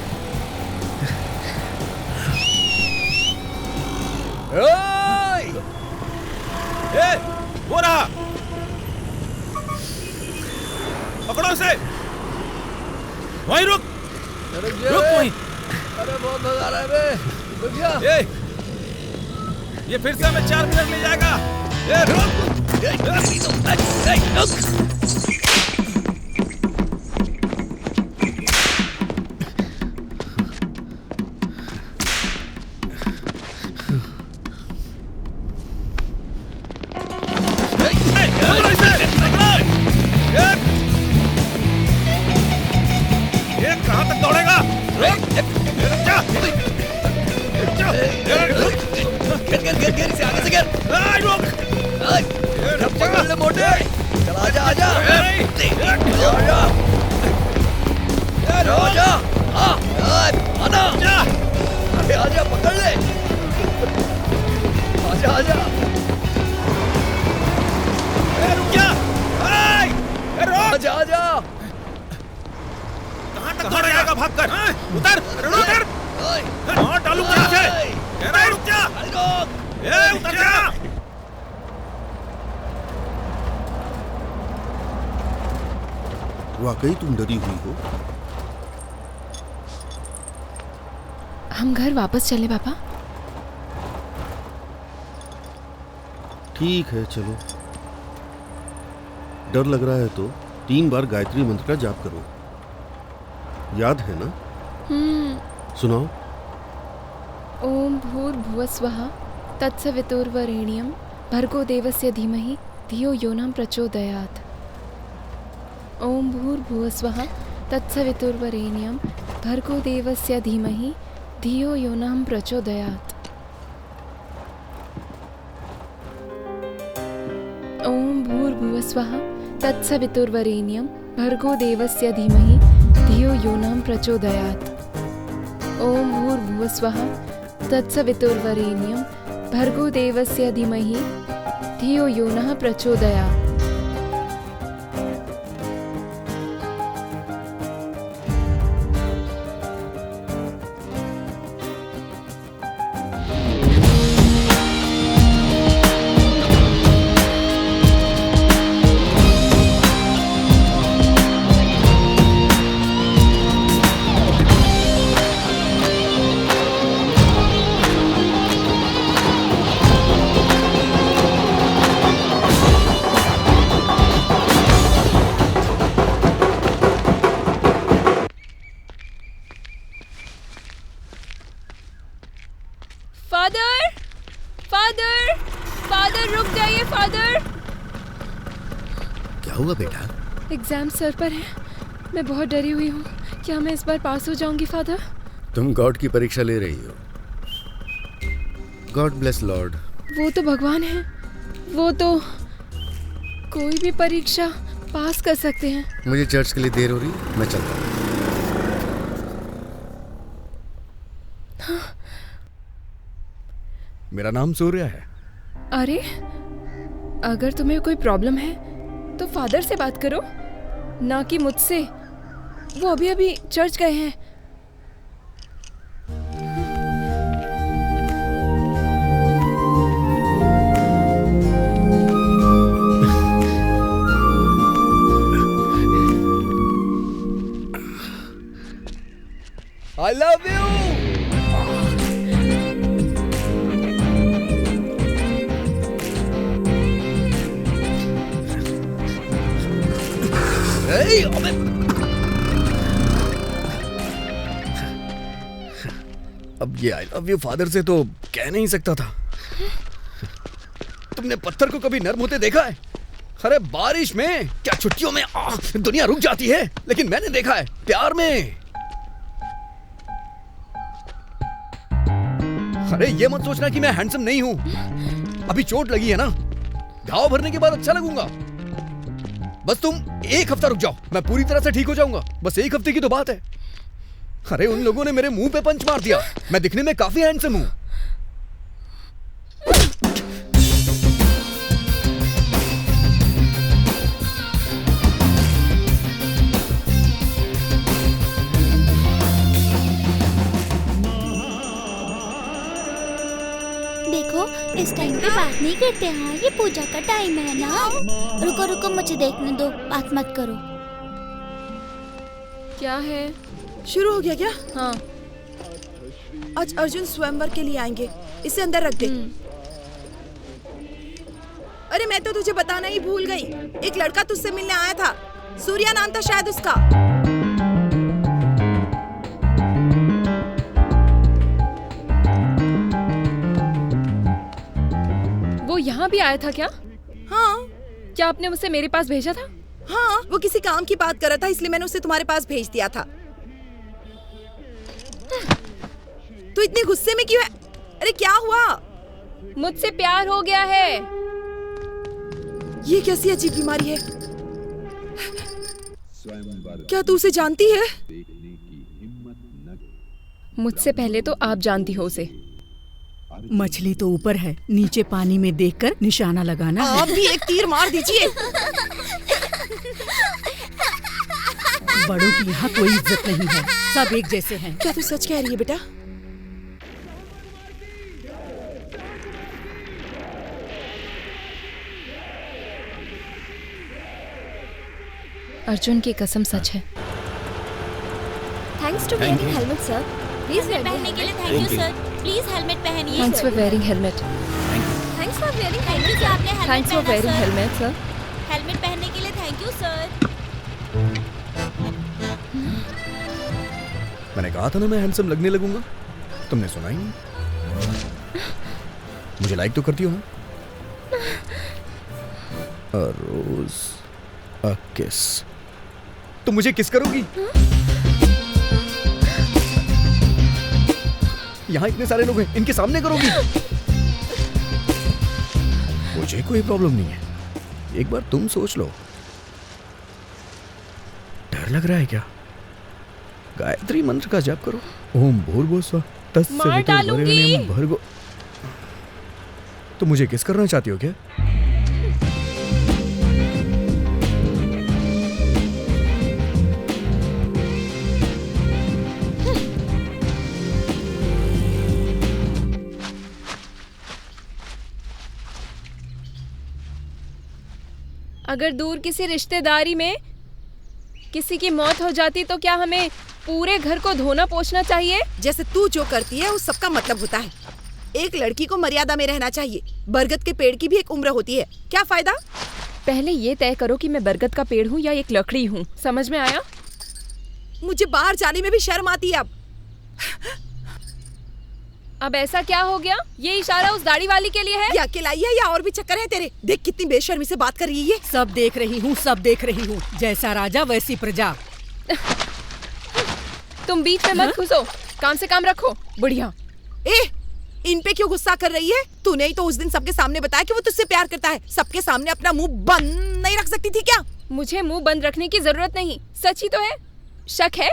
वो रहा, पकड़ो उसे। वहीं रुक, रुक वहीं। अरे बहुत मजा आ रहा है बे, रुक जा। ये फिर से हमें 4 मिनट ले जाएगा। रुक। ये कहाँ तक दौड़ेगा? गिर से आगे से गिर। पकड़ ले मोटे। चल आजा आजा। आजा आना। अरे आजा पकड़ ले। आजा आजा। रुक जा। आजा आजा। कहाँ तक दौड़ेगा भागकर? उतर उतर। हाँ डालू पीछे। रुक जा। उतर जा। वाकई तुम डरी हुई हो? हम घर वापस चले पापा। ठीक है चलो। डर लग रहा है तो 3 बार गायत्री मंत्र का जाप करो, याद है ना? सुनाओ। ओम भूर्भुवस्वः तत्सवितुर्वरेण्यं भर्गो देवस्य धीमहि धियो यो न प्रचोदयात्। ओम भूर्भुवस्वः तत्सवितुर्वरेण्यं भर्गो देवस्य धीमहि धियो यो न प्रचोदयात्। ओम भूर्भुवस्वः तत्सवितुर्वरेण्यं भर्गो देवस्य धीमहि धियो यो न प्रचोदयात्। ओम भूर्भुवस्वः तत्सवितुर्वरेण्यं भर्गो देवस्य धीमहि धियो यो न प्रचोदयात्। फादर रुक जाइए फादर। क्या हुआ बेटा? एग्जाम सर पर है, मैं बहुत डरी हुई हूँ। क्या मैं इस बार पास हो जाऊंगी फादर? तुम गॉड की परीक्षा ले रही हो। God bless Lord. वो तो भगवान है, वो तो कोई भी परीक्षा पास कर सकते हैं। मुझे चर्च के लिए देर हो रही, मैं चलता हूँ। मेरा नाम सूर्या है। अरे अगर तुम्हें कोई प्रॉब्लम है तो फादर से बात करो, ना कि मुझसे। वो अभी अभी चर्च गए हैं। I love you. Hey, अबे अब ये आई लव यू फादर से तो कह नहीं सकता था। तुमने पत्थर को कभी नर्म होते देखा है? अरे बारिश में क्या छुट्टियों में दुनिया रुक जाती है, लेकिन मैंने देखा है प्यार में। अरे ये मत सोचना कि मैं हैंडसम नहीं हूं। अभी चोट लगी है ना, घाव भरने के बाद अच्छा लगूंगा। बस तुम 1 हफ्ता रुक जाओ, मैं पूरी तरह से ठीक हो जाऊंगा। बस 1 हफ्ते की तो बात है। अरे उन लोगों ने मेरे मुंह पे पंच मार दिया। मैं दिखने में काफी हैंडसम हूं। देखो इस टाइम पे बात नहीं करते। हाँ ये पूजा का टाइम है ना। रुको रुको मुझे देखने दो, बात मत करो। क्या है? शुरू हो गया क्या? हाँ। आज अर्जुन स्वयंवर के लिए आएंगे, इसे अंदर रख दे। अरे मैं तो तुझे बताना ही भूल गई, एक लड़का तुझसे मिलने आया था। सूर्या नाम था शायद उसका। वो यहाँ भी आया था क्या? हाँ। क्या आपने उसे मेरे पास भेजा था? हाँ, वो किसी काम की बात कर रहा था, इसलिए मैंने उसे तुम्हारे पास भेज दिया था। तू इतने गुस्से में क्यों है? अरे क्या हुआ? मुझसे प्यार हो गया है। ये कैसी अजीब बीमारी है? क्या तू उसे जानती है? मुझसे पहले तो आप जानती हो उसे। मछली तो ऊपर है, नीचे पानी में देखकर निशाना लगाना है। आप भी एक तीर मार दीजिए। बड़ों की यहाँ कोई इज्जत नहीं है, सब एक जैसे हैं। क्या तू सच कह रही है बेटा? अर्जुन की कसम सच है। Thanks to wearing helmet sir. Please पहनने के लिए thank you sir. Please helmet पहनिए। Thanks for wearing helmet. Thanks for wearing helmet. कि आपने helmet thanks for wearing helmet sir. Helmet पहनने के लिए थैंक यू सर। मैंने कहा था ना मैं हैंडसम लगने लगूंगा, तुमने सुना ही नहीं। मुझे लाइक तो करती हो ना? A rose, a kiss। तुम मुझे किस करोगी? यहाँ इतने सारे लोग हैं, इनके सामने करोगी? मुझे कोई प्रॉब्लम नहीं है, एक बार तुम सोच लो। डर लग रहा है क्या? गायत्री मंत्र का जाप करो। ओम भूर्भुवस्सुवः तत्सवितुर्वरेण्यं भर्गो। तो मुझे किस करना चाहती हो क्या? अगर दूर किसी रिश्तेदारी में किसी की मौत हो जाती तो क्या हमें पूरे घर को धोना पोंछना चाहिए? जैसे तू जो करती है उस सबका मतलब होता है। एक लड़की को मर्यादा में रहना चाहिए। बरगद के पेड़ की भी एक उम्र होती है, क्या फायदा? पहले ये तय करो कि मैं बरगद का पेड़ हूँ या एक लकड़ी हूँ। समझ में आया? मुझे बाहर जाने में भी शर्म आती है अब ऐसा क्या हो गया? ये इशारा उस दाढ़ी वाली के लिए है? या अकेला ही है या और भी चक्कर है तेरे? देख कितनी बेशर्मी से बात कर रही है। सब देख रही हूँ, सब देख रही हूँ। जैसा राजा वैसी प्रजा। तुम बीच में मत घुसो, काम से काम रखो। बढ़िया। इन पे क्यों गुस्सा कर रही है? तूने ही तो उस दिन सबके सामने बताया कि वो तुझसे प्यार करता है। सबके सामने अपना मुंह बंद नहीं रख सकती थी क्या? मुझे मुंह बंद रखने की जरूरत नहीं, सच ही तो है। शक है?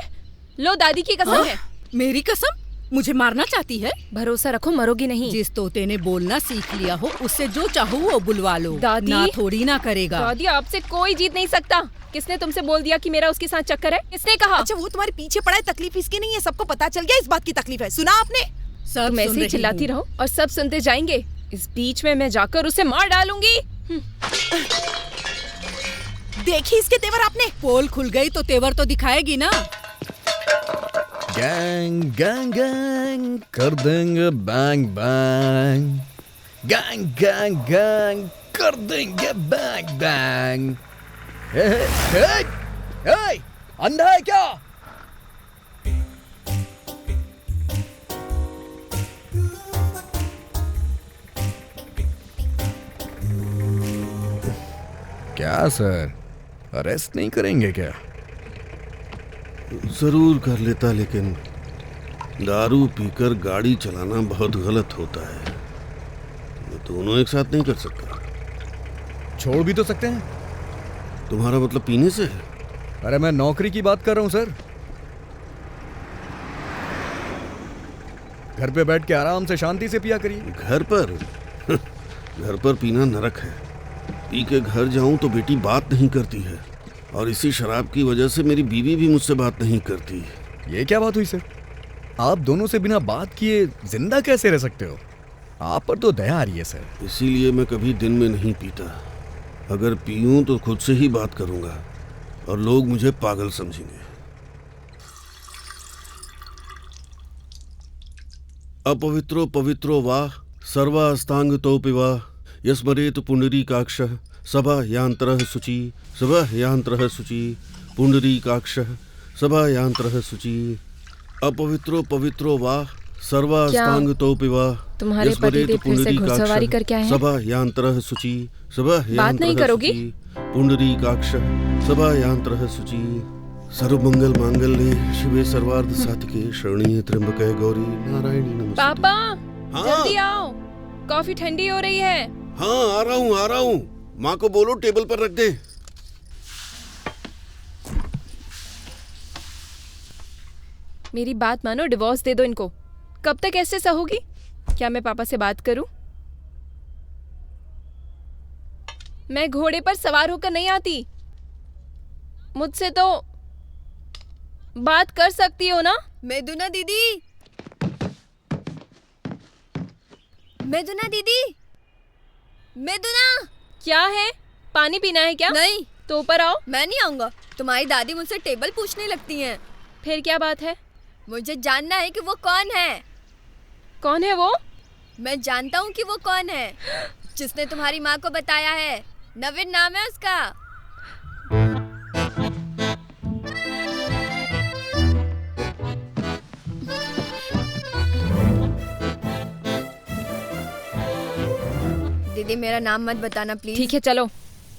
लो दादी की कसम है। मेरी कसम? मुझे मारना चाहती है? भरोसा रखो, मरोगी नहीं। जिस तोते ने बोलना सीख लिया हो उससे जो चाहो वो बुलवा लो। दादी ना थोड़ी ना करेगा। दादी आपसे कोई जीत नहीं सकता। किसने तुमसे बोल दिया कि मेरा उसके साथ चक्कर है? किसने कहा? अच्छा वो तुम्हारे पीछे पड़ा है, तकलीफ इसकी नहीं है, सबको पता चल गया इस बात की तकलीफ है। सुना आपने? तुम ऐसे ही चिल्लाती रहो और सब सुनते जाएंगे। इस बीच में मैं जाकर उसे मार डालूंगी। देखी इसके तेवर आपने। पोल खुल गई तो तेवर तो दिखाएगी ना। गैंग गैंग गैंग कर देंगे bang bang, gang gang gang कर देंगे बैंग बैंग। हे हे हे, अंधा है क्या? क्या सर, अरेस्ट नहीं करेंगे क्या? जरूर कर लेता, लेकिन दारू पीकर गाड़ी चलाना बहुत गलत होता है। मैं दोनों एक साथ नहीं कर सकता। छोड़ भी तो सकते हैं। तुम्हारा मतलब पीने से है? अरे मैं नौकरी की बात कर रहा हूं सर। घर पे बैठ के आराम से शांति से पिया करिए। घर पर? घर पर पीना नरक है। पी के घर जाऊं तो बेटी बात नहीं करती है, और इसी शराब की वजह से मेरी बीवी भी मुझसे बात नहीं करती। ये क्या बात हुई सर? आप दोनों से बिना बात किए जिंदा कैसे रह सकते हो? आप पर तो दया आ रही है सर। इसीलिए मैं कभी दिन में नहीं पीता। अगर पीऊं तो खुद से ही बात करूंगा और लोग मुझे पागल समझेंगे। अपवित्रो पवित्रो वा सर्वास्तांग तो पिवा यस्मरेत पुंडरीकाक्षः सभायांतरः शुचि सभायांतरः शुचि पुंडरीकाक्षः सभायांतरः शुचि। अपवित्रो पवित्रो वा सर्वास्तांग तो पिवा तुम्हारे पति देव फिर से घुड़सवारी करके आए हैं? सभायांतरः शुचि बात नहीं करोगी? पुंडरीकाक्षः सभायांतरः शुचि। सर्वमंगल मांगल्ये शिवे सर्वार्थ साधिके शरण्ये त्र्यंबके गौरी नारायणी नमस्ते। पापा जल्दी आओ, कॉफी ठंडी हो रही है। हाँ आ रहा हूँ। माँ को बोलो टेबल पर रख दे। मेरी बात मानो, डिवोर्स दे दो इनको। कब तक ऐसे सहोगी? क्या मैं पापा से बात करूं? मैं घोड़े पर सवार होकर नहीं आती। मुझसे तो बात कर सकती हो ना? मेदुना दीदी, मेदुना दीदी, मेदुना। क्या है? पानी पीना है क्या? नहीं। तो ऊपर आओ। मैं नहीं आऊंगा। तुम्हारी दादी मुझसे टेबल पूछने लगती हैं। फिर क्या बात है? मुझे जानना है कि वो कौन है। कौन है वो? मैं जानता हूँ कि वो कौन है। जिसने तुम्हारी माँ को बताया है। नवीन नाम है उसका। दीदी मेरा नाम मत बताना प्लीज। ठीक है चलो,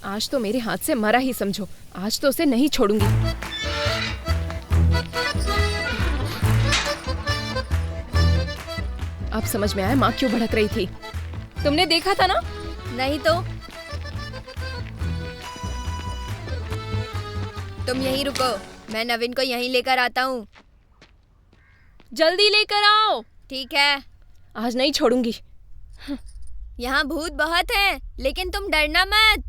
आज तो मेरे हाथ से मरा ही समझो। आज तो उसे नहीं छोड़ूंगी। अब समझ में आया माँ क्यों भड़क रही थी। तुमने देखा था ना? नहीं तो। तुम यहीं रुको, मैं नवीन को यहीं लेकर आता हूँ। जल्दी लेकर आओ। ठीक है। आज नहीं छोड़ूंगी। यहाँ भूत बहुत हैं, लेकिन तुम डरना मत।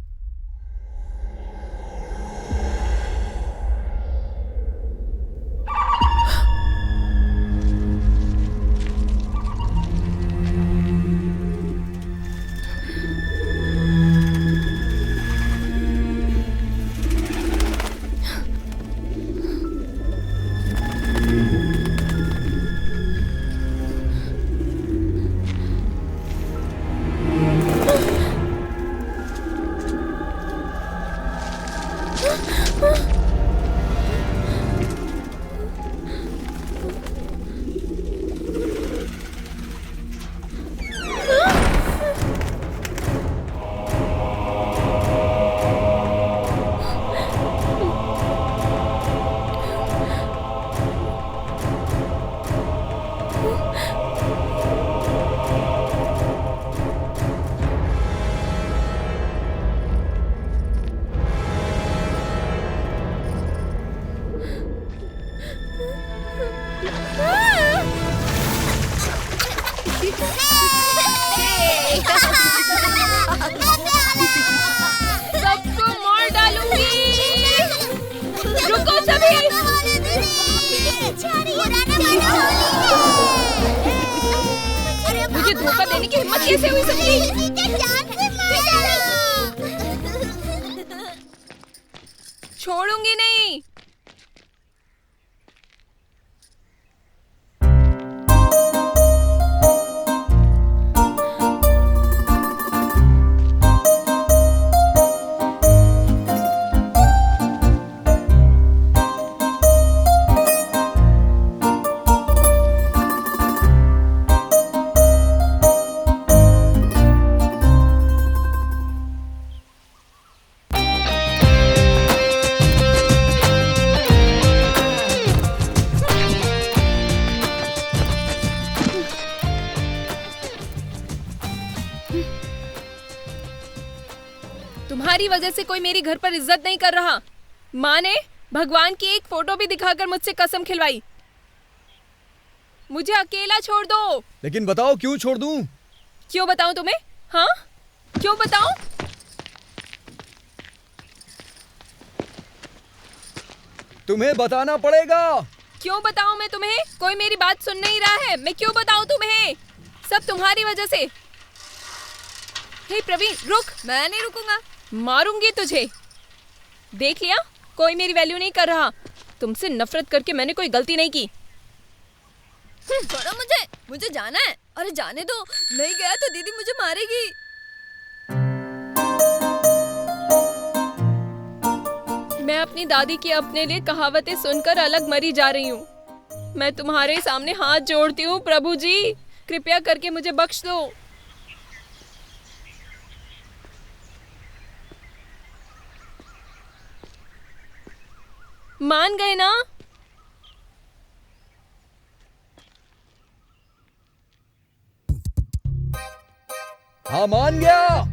कैसे हुई सबकी? छोड़ूंगी नहीं। तुम्हारी वजह से कोई मेरी घर पर इज्जत नहीं कर रहा। माँ ने भगवान की एक फोटो भी दिखाकर मुझसे कसम खिलवाई। मुझे अकेला छोड़ दो। लेकिन बताओ क्यों छोड़ दूं? क्यों बताऊं तुम्हें? हाँ, क्यों बताऊं? तुम्हें बताना पड़ेगा। क्यों बताऊं मैं तुम्हें? कोई मेरी बात सुन नहीं रहा है। मैं क्यों बताऊं तुम्हें? सब तुम्हारी वजह से। हे प्रवीण, रुक। मैं नहीं रुकूंगा। मारूंगी तुझे। देख लिया, कोई मेरी वैल्यू नहीं कर रहा। तुमसे नफरत करके मैंने कोई गलती नहीं की। छोड़ो मुझे जाना है। अरे जाने दो, नहीं गया तो दीदी मुझे मारेगी। मैं अपनी दादी की अपने लिए कहावतें सुनकर अलग मरी जा रही हूँ। मैं तुम्हारे सामने हाथ जोड़ती हूँ प्रभु जी, कृपया करके मुझे बख्श दो। मान गए ना? हाँ, मान गया।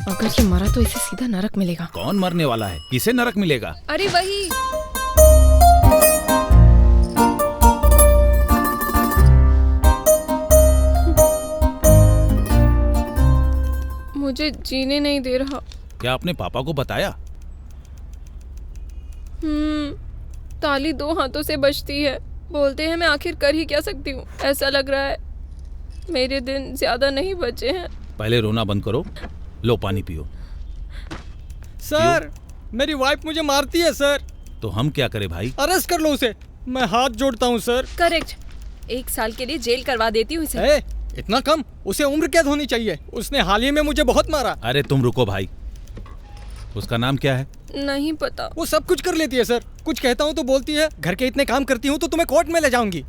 अगर ये मरा तो इसे सीधा नरक मिलेगा। कौन मरने वाला है? किसे नरक मिलेगा? अरे वही। मुझे जीने नहीं दे रहा। क्या आपने पापा को बताया? ताली दो हाथों से बजती है। बोलते हैं, मैं आखिर कर ही क्या सकती हूँ। ऐसा लग रहा है मेरे दिन ज्यादा नहीं बचे हैं। पहले रोना बंद करो, लो पानी पियो। सर, मेरी वाइफ मुझे मारती है सर। तो हम क्या करें भाई? अरेस्ट कर लो उसे। मैं हाथ जोड़ता हूँ सर। करेक्ट, 1 साल के लिए जेल करवा देती हूँ इसे। इतना कम? उसे उम्र कैद होनी चाहिए। उसने हाल ही में मुझे बहुत मारा। अरे तुम रुको भाई, उसका नाम क्या है? नहीं पता। वो सब कुछ कर लेती है सर। कुछ कहता हूँ तो बोलती है घर के इतने काम करती हूँ तो तुम्हें कोर्ट में ले जाऊंगी।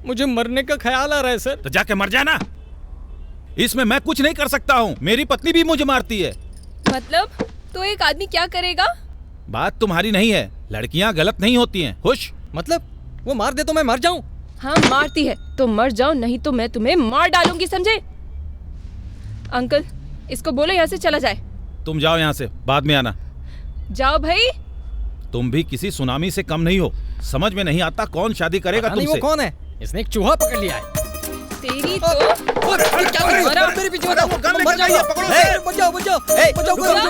मुझे मरने का ख्याल आ रहा है सर। तो जाके मर जाना। इसमें मैं कुछ नहीं कर सकता हूँ। मेरी पत्नी भी मुझे मारती है। मतलब तो एक आदमी क्या करेगा? बात तुम्हारी नहीं है। लड़कियाँ गलत नहीं होती हैं। खुश? मतलब वो मार दे तो मैं मर जाऊं? हाँ, मारती है तो मर जाओ, नहीं तो मैं तुम्हें मार डालूंगी, समझे? अंकल, इसको बोलो यहाँ से चला जाए। तुम जाओ यहाँ से, बाद में आना। जाओ भाई। तुम भी किसी सुनामी से कम नहीं हो। समझ में नहीं आता कौन शादी करेगा तुमसे। वो कौन है? इसने एक चूहा पकड़ लिया है। तेरी तो क्या कर रही हो? मेरे पीछे बताओ। मर जाओ। बचाओ बचाओ बचाओ।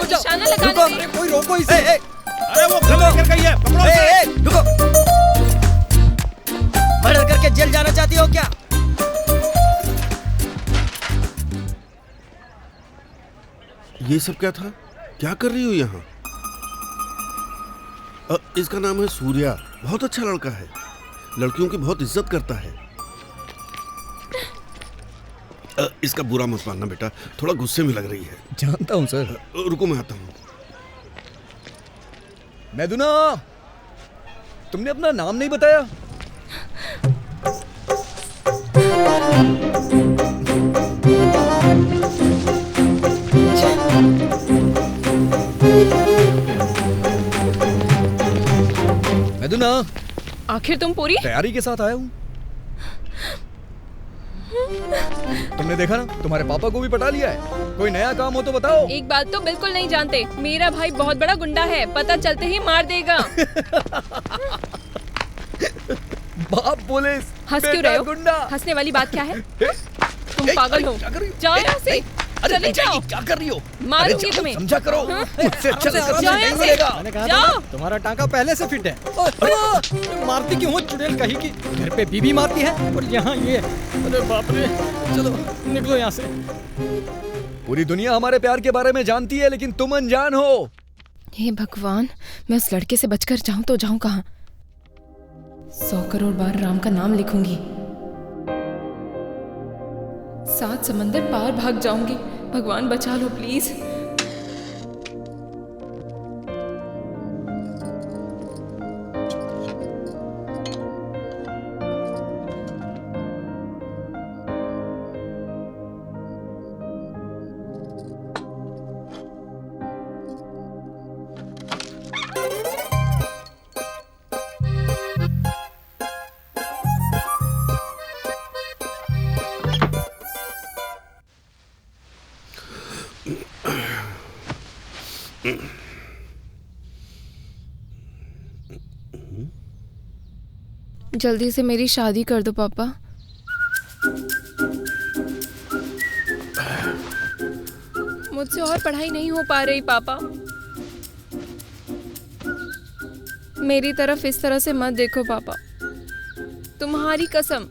निशाना लगाने दे। कोई रोको इसे। अरे वो गन लेकर गई है, पकड़ो इसे। रुको। मर्डर करके जेल जाना चाहती हो क्या? ये सब क्या था? क्या कर रही हो यहाँ? इसका नाम है सूर्या। बहुत अच्छा लड़का है, लड़कियों की बहुत इज्जत करता है। इसका बुरा मत मानना बेटा, थोड़ा गुस्से में लग रही है। जानता हूँ सर। रुको मैं आता हूँ। मैदुना, तुमने अपना नाम नहीं बताया। मैदुना, आखिर तुम पूरी तैयारी के साथ आया हूँ। तुमने देखा ना, तुम्हारे पापा को भी पटा लिया है। कोई नया काम हो तो बताओ। एक बात तो बिल्कुल नहीं जानते, मेरा भाई बहुत बड़ा गुंडा है, पता चलते ही मार देगा। बाप पुलिस, हंस क्यों रहे हो? गुंडा। हंसने वाली बात क्या है? तुम पागल हो, जाओ यहाँ से, चले जाओ। क्या कर रही हो? मारूंगी तुम्हें। समझा करो, मुझसे अच्छा जाओ यहाँ से। जाओ। तुम्हारा टांका पहले से फिट है। मारती क्यों हो चुड़ैल कहीं की? घर पे बीबी मारती है और यहाँ ये। अरे बाप रे, चलो निकलो यहाँ से। पूरी दुनिया हमारे प्यार के बारे में जानती है, लेकिन तुम अनजान हो। हे भगवान, मैं उस लड़के से बचकर जाऊं तो जाऊं कहाँ? 100 करोड़ बार राम का नाम लिखूंगी, 7 समंदर पार भाग जाऊंगी। भगवान बचा लो प्लीज। जल्दी से मेरी शादी कर दो पापा। मुझसे और पढ़ाई नहीं हो पा रही पापा। मेरी तरफ इस तरह से मत देखो पापा, तुम्हारी कसम।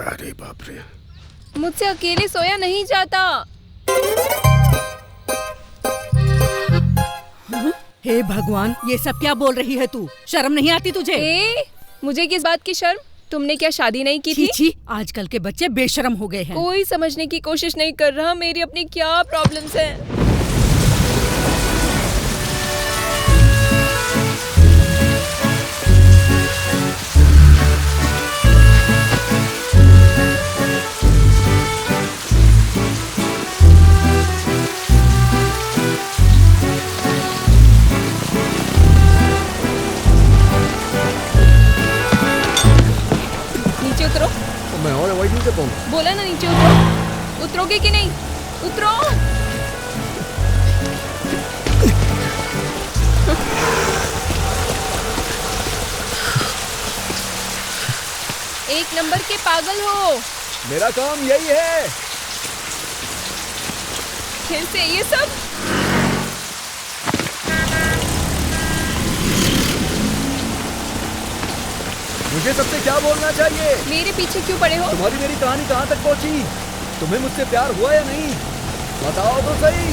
अरे बाप रे, मुझसे अकेले सोया नहीं जाता। हे भगवान, ये सब क्या बोल रही है तू? शर्म नहीं आती तुझे? मुझे किस बात की शर्म? तुमने क्या शादी नहीं की थी? छी, आजकल के बच्चे बेशर्म हो गए हैं। कोई समझने की कोशिश नहीं कर रहा मेरी अपनी क्या प्रॉब्लम्स हैं। मैं और अवॉइड नहीं कर पाऊंगा। बोला ना नीचे उतरो। उतरोगे कि नहीं? उतरो। एक नंबर के पागल हो। मेरा काम यही है। फिर से ये सब? मुझे सबसे क्या बोलना चाहिए? मेरे पीछे क्यों पड़े हो? तुम्हारी मेरी कहानी कहाँ तक पहुँची? तुम्हें मुझसे प्यार हुआ या नहीं? बताओ तो सही।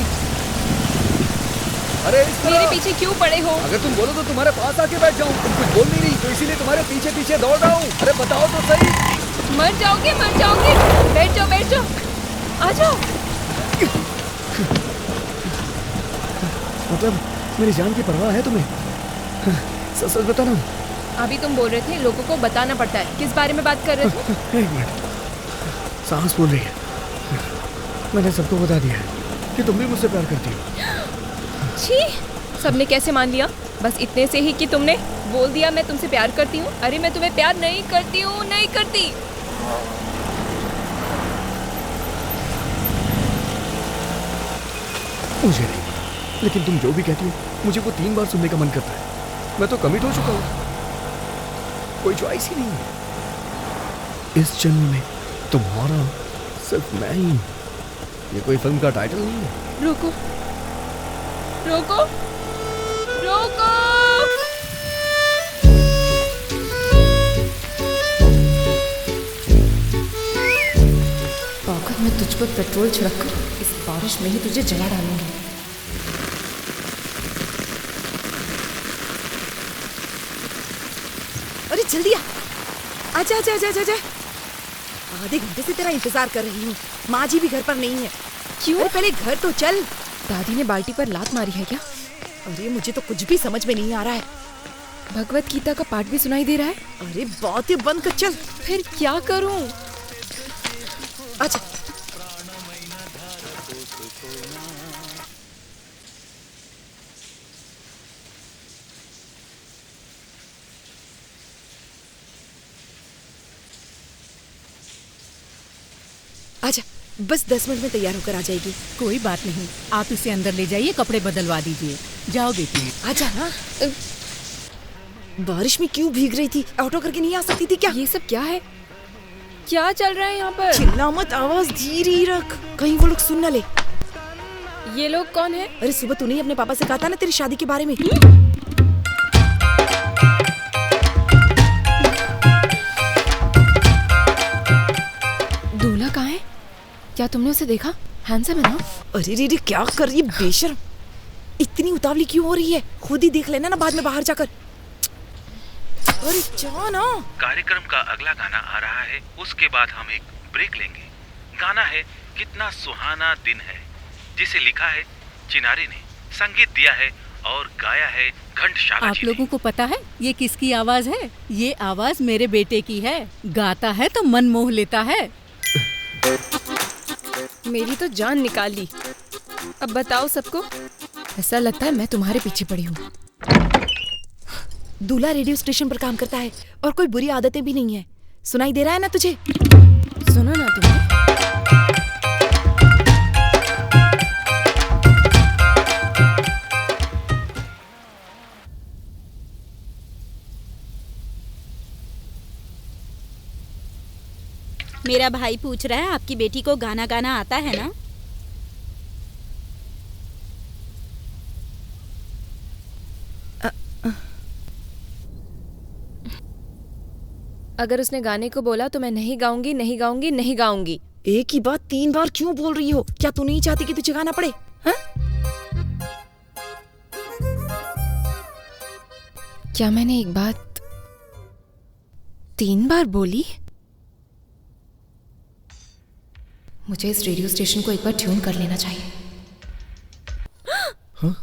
अरे इस तरह मेरे पीछे क्यों पड़े हो? अगर तुम बोलो तो तुम्हारे पास आके बैठ जाऊँ। तुम कुछ बोल नहीं रही तो इसीलिए तुम्हारे पीछे पीछे दौड़ रहा हूँ। अरे बताओ तो सही। मर जाओगे, मर जाओगे। बैठ जाओ, बैठ जाओ, आ जाओ। मतलब मेरी जान की परवाह है तुम्हें? सच सच बताना। अभी तुम बोल रहे थे लोगों को बताना पड़ता है। किस बारे में बात कर रहे थे? एक मिनट, सांस बोल रही है। मैंने सबको बता दिया है कि तुम भी मुझसे प्यार करती हो। छी, सबने कैसे मान लिया? बस इतने से ही कि तुमने बोल दिया मैं तुमसे प्यार करती हूँ। अरे मैं तुम्हें प्यार नहीं करती हूँ, नहीं करती। मुझे नहीं, लेकिन तुम जो भी कहती हो मुझे वो 3 बार सुनने का मन करता है। मैं तो कमिट हो चुका हूँ, कोई चॉइस ही नहीं है। इस जन्म में तुम्हारा सिर्फ मैं ही हूँ। ये कोई फिल्म का टाइटल नहीं है। रोको, रोको, रोको। औकात में तुझ पर पेट्रोल छिड़ककर इस बारिश में ही तुझे जला डालूंगी। अरे जल्दी आ, आजा आजा आजा आजा। आधे घंटे से तेरा इंतजार कर रही हूँ। माँ जी भी घर पर नहीं है। क्यों? अरे पहले घर तो चल। दादी ने बाल्टी पर लात मारी है क्या? अरे मुझे तो कुछ भी समझ में नहीं आ रहा है। भगवत गीता का पाठ भी सुनाई दे रहा है। अरे बात ही बंद कर, चल। फिर क्या करूं? अच्छा बस 10 मिनट में तैयार होकर आ जाएगी। कोई बात नहीं, आप इसे अंदर ले जाइए, कपड़े बदलवा दीजिए। जाओ बेटी। आजा ना। बारिश में क्यों भीग रही थी? ऑटो करके नहीं आ सकती थी क्या? ये सब क्या है? क्या चल रहा है यहाँ पर? चिल्ला मत, आवाज धीरे ही रख, कहीं वो लोग सुन न ले। ये लोग कौन है? अरे सुबह तूने अपने पापा से कहा था ना तेरी शादी के बारे में। दूल्हा कहाँ है? क्या तुमने उसे देखा? हैंडसम है ना? अरे रे क्या कर रही है बेशर्म, इतनी उतावली क्यों हो रही है? खुद ही देख लेना ना बाद में बाहर जाकर। अरे जा ना। कार्यक्रम का अगला गाना आ रहा है, उसके बाद हम एक ब्रेक लेंगे। गाना है कितना सुहाना दिन है, जिसे लिखा है चिनारी ने, संगीत दिया है और गाया है घंटशाला आप जी ने। लोगों को पता है ये किसकी आवाज है? ये आवाज मेरे बेटे की है। गाता है तो मन मोह लेता है। मेरी तो जान निकाल ली। अब बताओ सबको, ऐसा लगता है मैं तुम्हारे पीछे पड़ी हूँ। दूल्हा रेडियो स्टेशन पर काम करता है और कोई बुरी आदतें भी नहीं है। सुनाई दे रहा है ना तुझे? सुनो ना तुम्हें। मेरा भाई पूछ रहा है आपकी बेटी को गाना गाना आता है ना? अगर उसने गाने को बोला तो मैं नहीं गाऊंगी, नहीं गाऊंगी, नहीं गाऊंगी। एक ही बात 3 बार क्यों बोल रही हो? क्या तू नहीं चाहती कि तुझे गाना पड़े? हाँ? क्या मैंने एक बात 3 बार बोली? मुझे इस रेडियो स्टेशन को एक बार ट्यून कर लेना चाहिए। हाँ?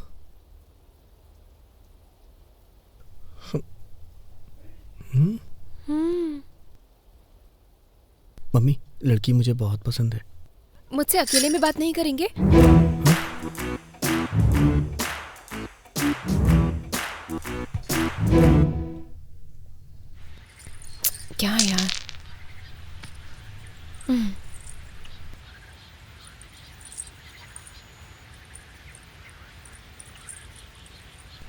मम्मी, लड़की मुझे बहुत पसंद है। मुझसे अकेले में बात नहीं करेंगे? क्या यार?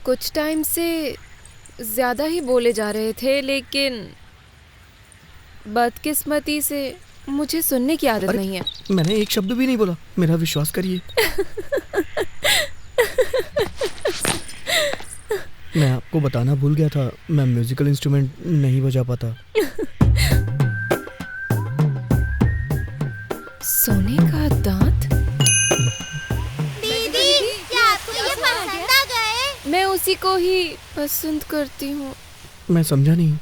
कुछ टाइम से ज्यादा ही बोले जा रहे थे, लेकिन बदकिस्मती से मुझे सुनने की आदत नहीं है। मैंने एक शब्द भी नहीं बोला, मेरा विश्वास करिए। मैं आपको बताना भूल गया था, मैं म्यूजिकल इंस्ट्रूमेंट नहीं बजा पाता। सोने का दांत? दीदी, क्या आपको ये पसंद आ गए? मैं उसी को ही पसंद करती हूँ। मैं समझा नहीं,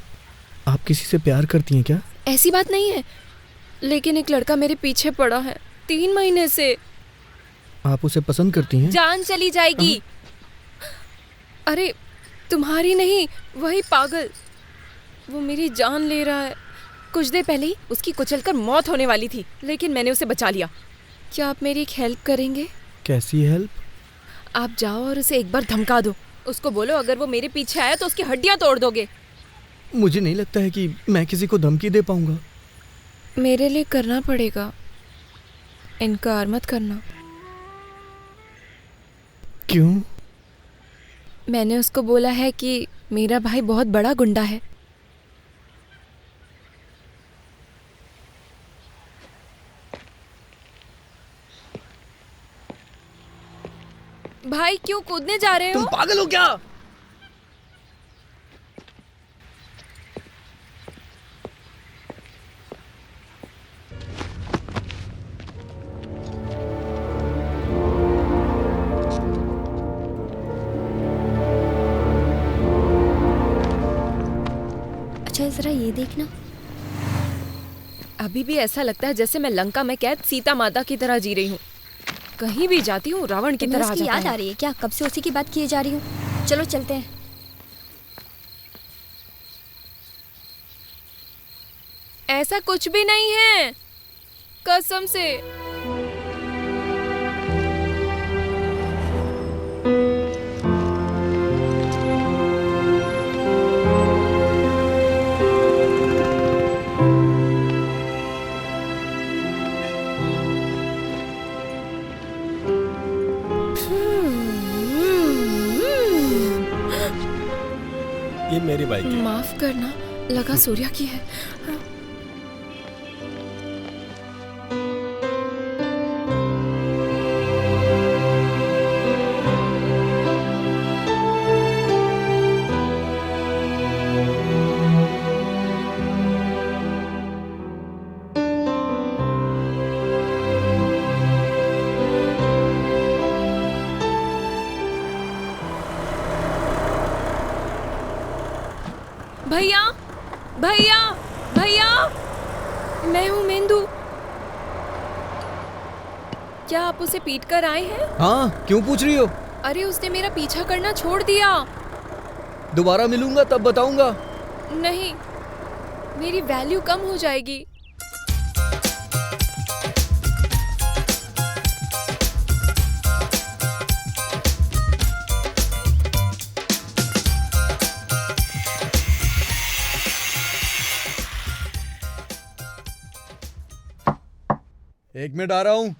आप किसी से प्यार करती हैं क्या? ऐसी बात नहीं है, लेकिन एक लड़का मेरे पीछे पड़ा है 3 महीने से। आप उसे पसंद करती हैं? जान चली जाएगी। अरे तुम्हारी नहीं, वही पागल, वो मेरी जान ले रहा है। कुछ देर पहले ही उसकी कुचलकर मौत होने वाली थी, लेकिन मैंने उसे बचा लिया। क्या आप मेरी एक हेल्प करेंगे? कैसी हेल्प? आप जाओ और उसे एक बार धमका दो। उसको बोलो अगर वो मेरे पीछे आया तो उसकी हड्डियां तोड़ दोगे। मुझे नहीं लगता है कि मैं किसी को धमकी दे पाऊंगा। मेरे लिए करना पड़ेगा, इनकार मत करना। क्यों? मैंने उसको बोला है कि मेरा भाई बहुत बड़ा गुंडा है। भाई क्यों कूदने जा रहे हो? तुम पागल हो क्या? अच्छा जरा ये देखना। अभी भी ऐसा लगता है जैसे मैं लंका में कैद सीता माता की तरह जी रही हूँ। कहीं भी जाती हूँ रावण की तरह आ जाता है। याद आ रही है क्या? कब से उसी की बात किए जा रही हूँ। चलो चलते हैं। ऐसा कुछ भी नहीं है, कसम से। ये मेरी बाइक है। माफ करना, लगा सूर्या की है। भैया भैया भैया, मैं हूँ मेंदू। क्या आप उसे पीट कर आए हैं? हाँ, क्यों पूछ रही हो? अरे उसने मेरा पीछा करना छोड़ दिया। दोबारा मिलूंगा तब बताऊंगा। नहीं, मेरी वैल्यू कम हो जाएगी। एक मिनट आ रहा हूँ।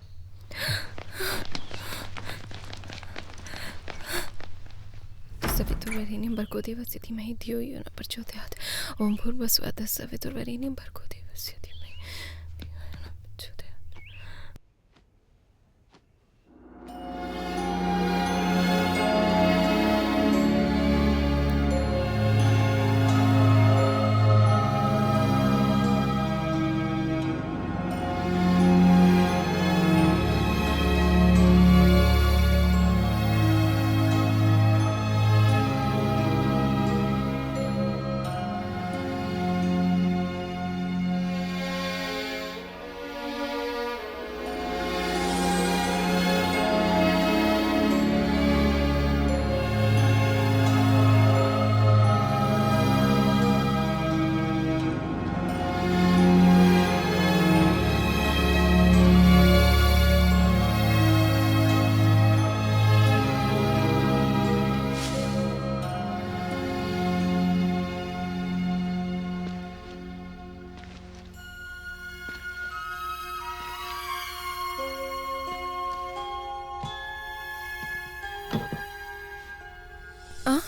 सवितुर्वरेण्यं भर्गो देवस्य धीमहि धियो यो न प्रचोदयात्। ओम भूर्भुवस्सुः सवितुर्वरेण्यं भर्गो देवस्य धीमहि धियो यो न प्रचोदयात्।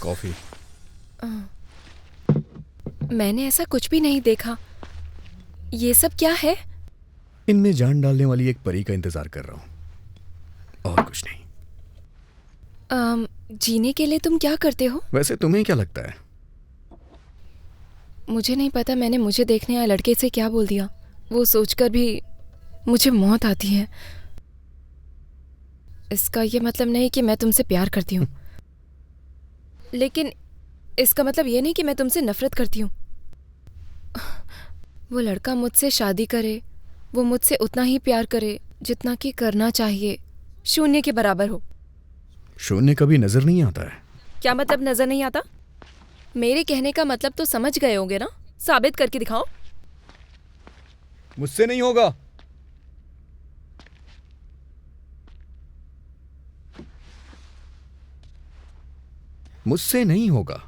कॉफी। मैंने ऐसा कुछ भी नहीं देखा। ये सब क्या है? इनमें जान डालने वाली एक परी का इंतजार कर रहा हूँ, और कुछ नहीं। जीने के लिए तुम क्या करते हो? वैसे तुम्हें क्या लगता है? मुझे नहीं पता मैंने मुझे देखने आए लड़के से क्या बोल दिया। वो सोचकर भी मुझे मौत आती है। इसका ये मतलब नहीं कि मैं तुमसे प्यार करती हूँ, लेकिन इसका मतलब ये नहीं कि मैं तुमसे नफरत करती हूँ। वो लड़का मुझसे शादी करे, वो मुझसे उतना ही प्यार करे जितना कि करना चाहिए, शून्य के बराबर हो। शून्य कभी नजर नहीं आता है। क्या मतलब नजर नहीं आता? मेरे कहने का मतलब तो समझ गए होंगे ना। साबित करके दिखाओ। मुझसे नहीं होगा। मुझसे नहीं होगा।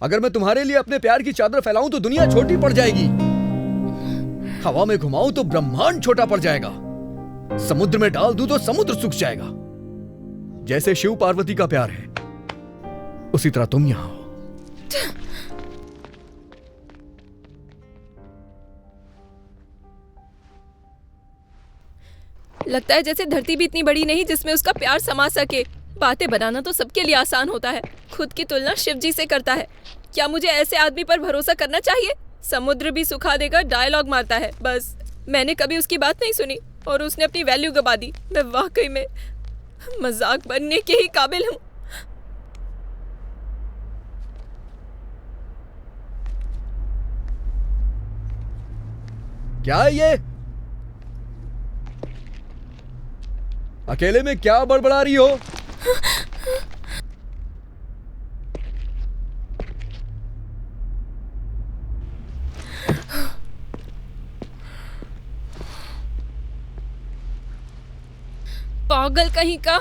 अगर मैं तुम्हारे लिए अपने प्यार की चादर फैलाऊं तो दुनिया छोटी पड़ जाएगी। हवा में घुमाऊं तो ब्रह्मांड छोटा पड़ जाएगा। समुद्र में डाल दूं तो समुद्र सूख जाएगा। जैसे शिव पार्वती का प्यार है, उसी तरह तुम यहां हो। लगता है जैसे धरती भी इतनी बड़ी नहीं जिसमें उसका प्यार समा सके। बातें बनाना तो सबके लिए आसान होता है, खुद की तुलना शिव जी से करता है। क्या मुझे ऐसे आदमी पर भरोसा करना चाहिए? समुद्र भी सुखा देगा, डायलॉग मारता है बस। मैंने कभी उसकी बात नहीं सुनी और उसने अपनी वैल्यू गवा दी। मैं वाकई में मजाक बनने के ही काबिल हूँ। क्या है ये? अकेले में क्या बड़बड़ा रही हो? पागल कहीं का।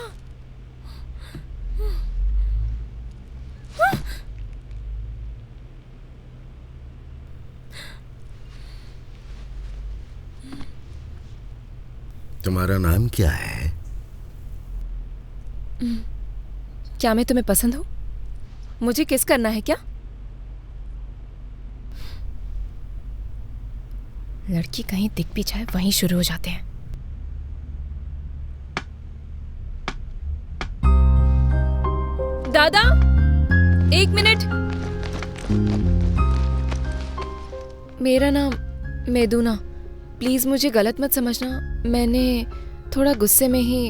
तुम्हारा नाम क्या है? क्या मैं तुम्हें पसंद हूँ? मुझे किस करना है क्या? लड़की कहीं दिख भी जाए वहीं शुरू हो जाते हैं। दादा, 1 मिनट। मेरा नाम मेदुना। प्लीज मुझे गलत मत समझना, मैंने थोड़ा गुस्से में ही।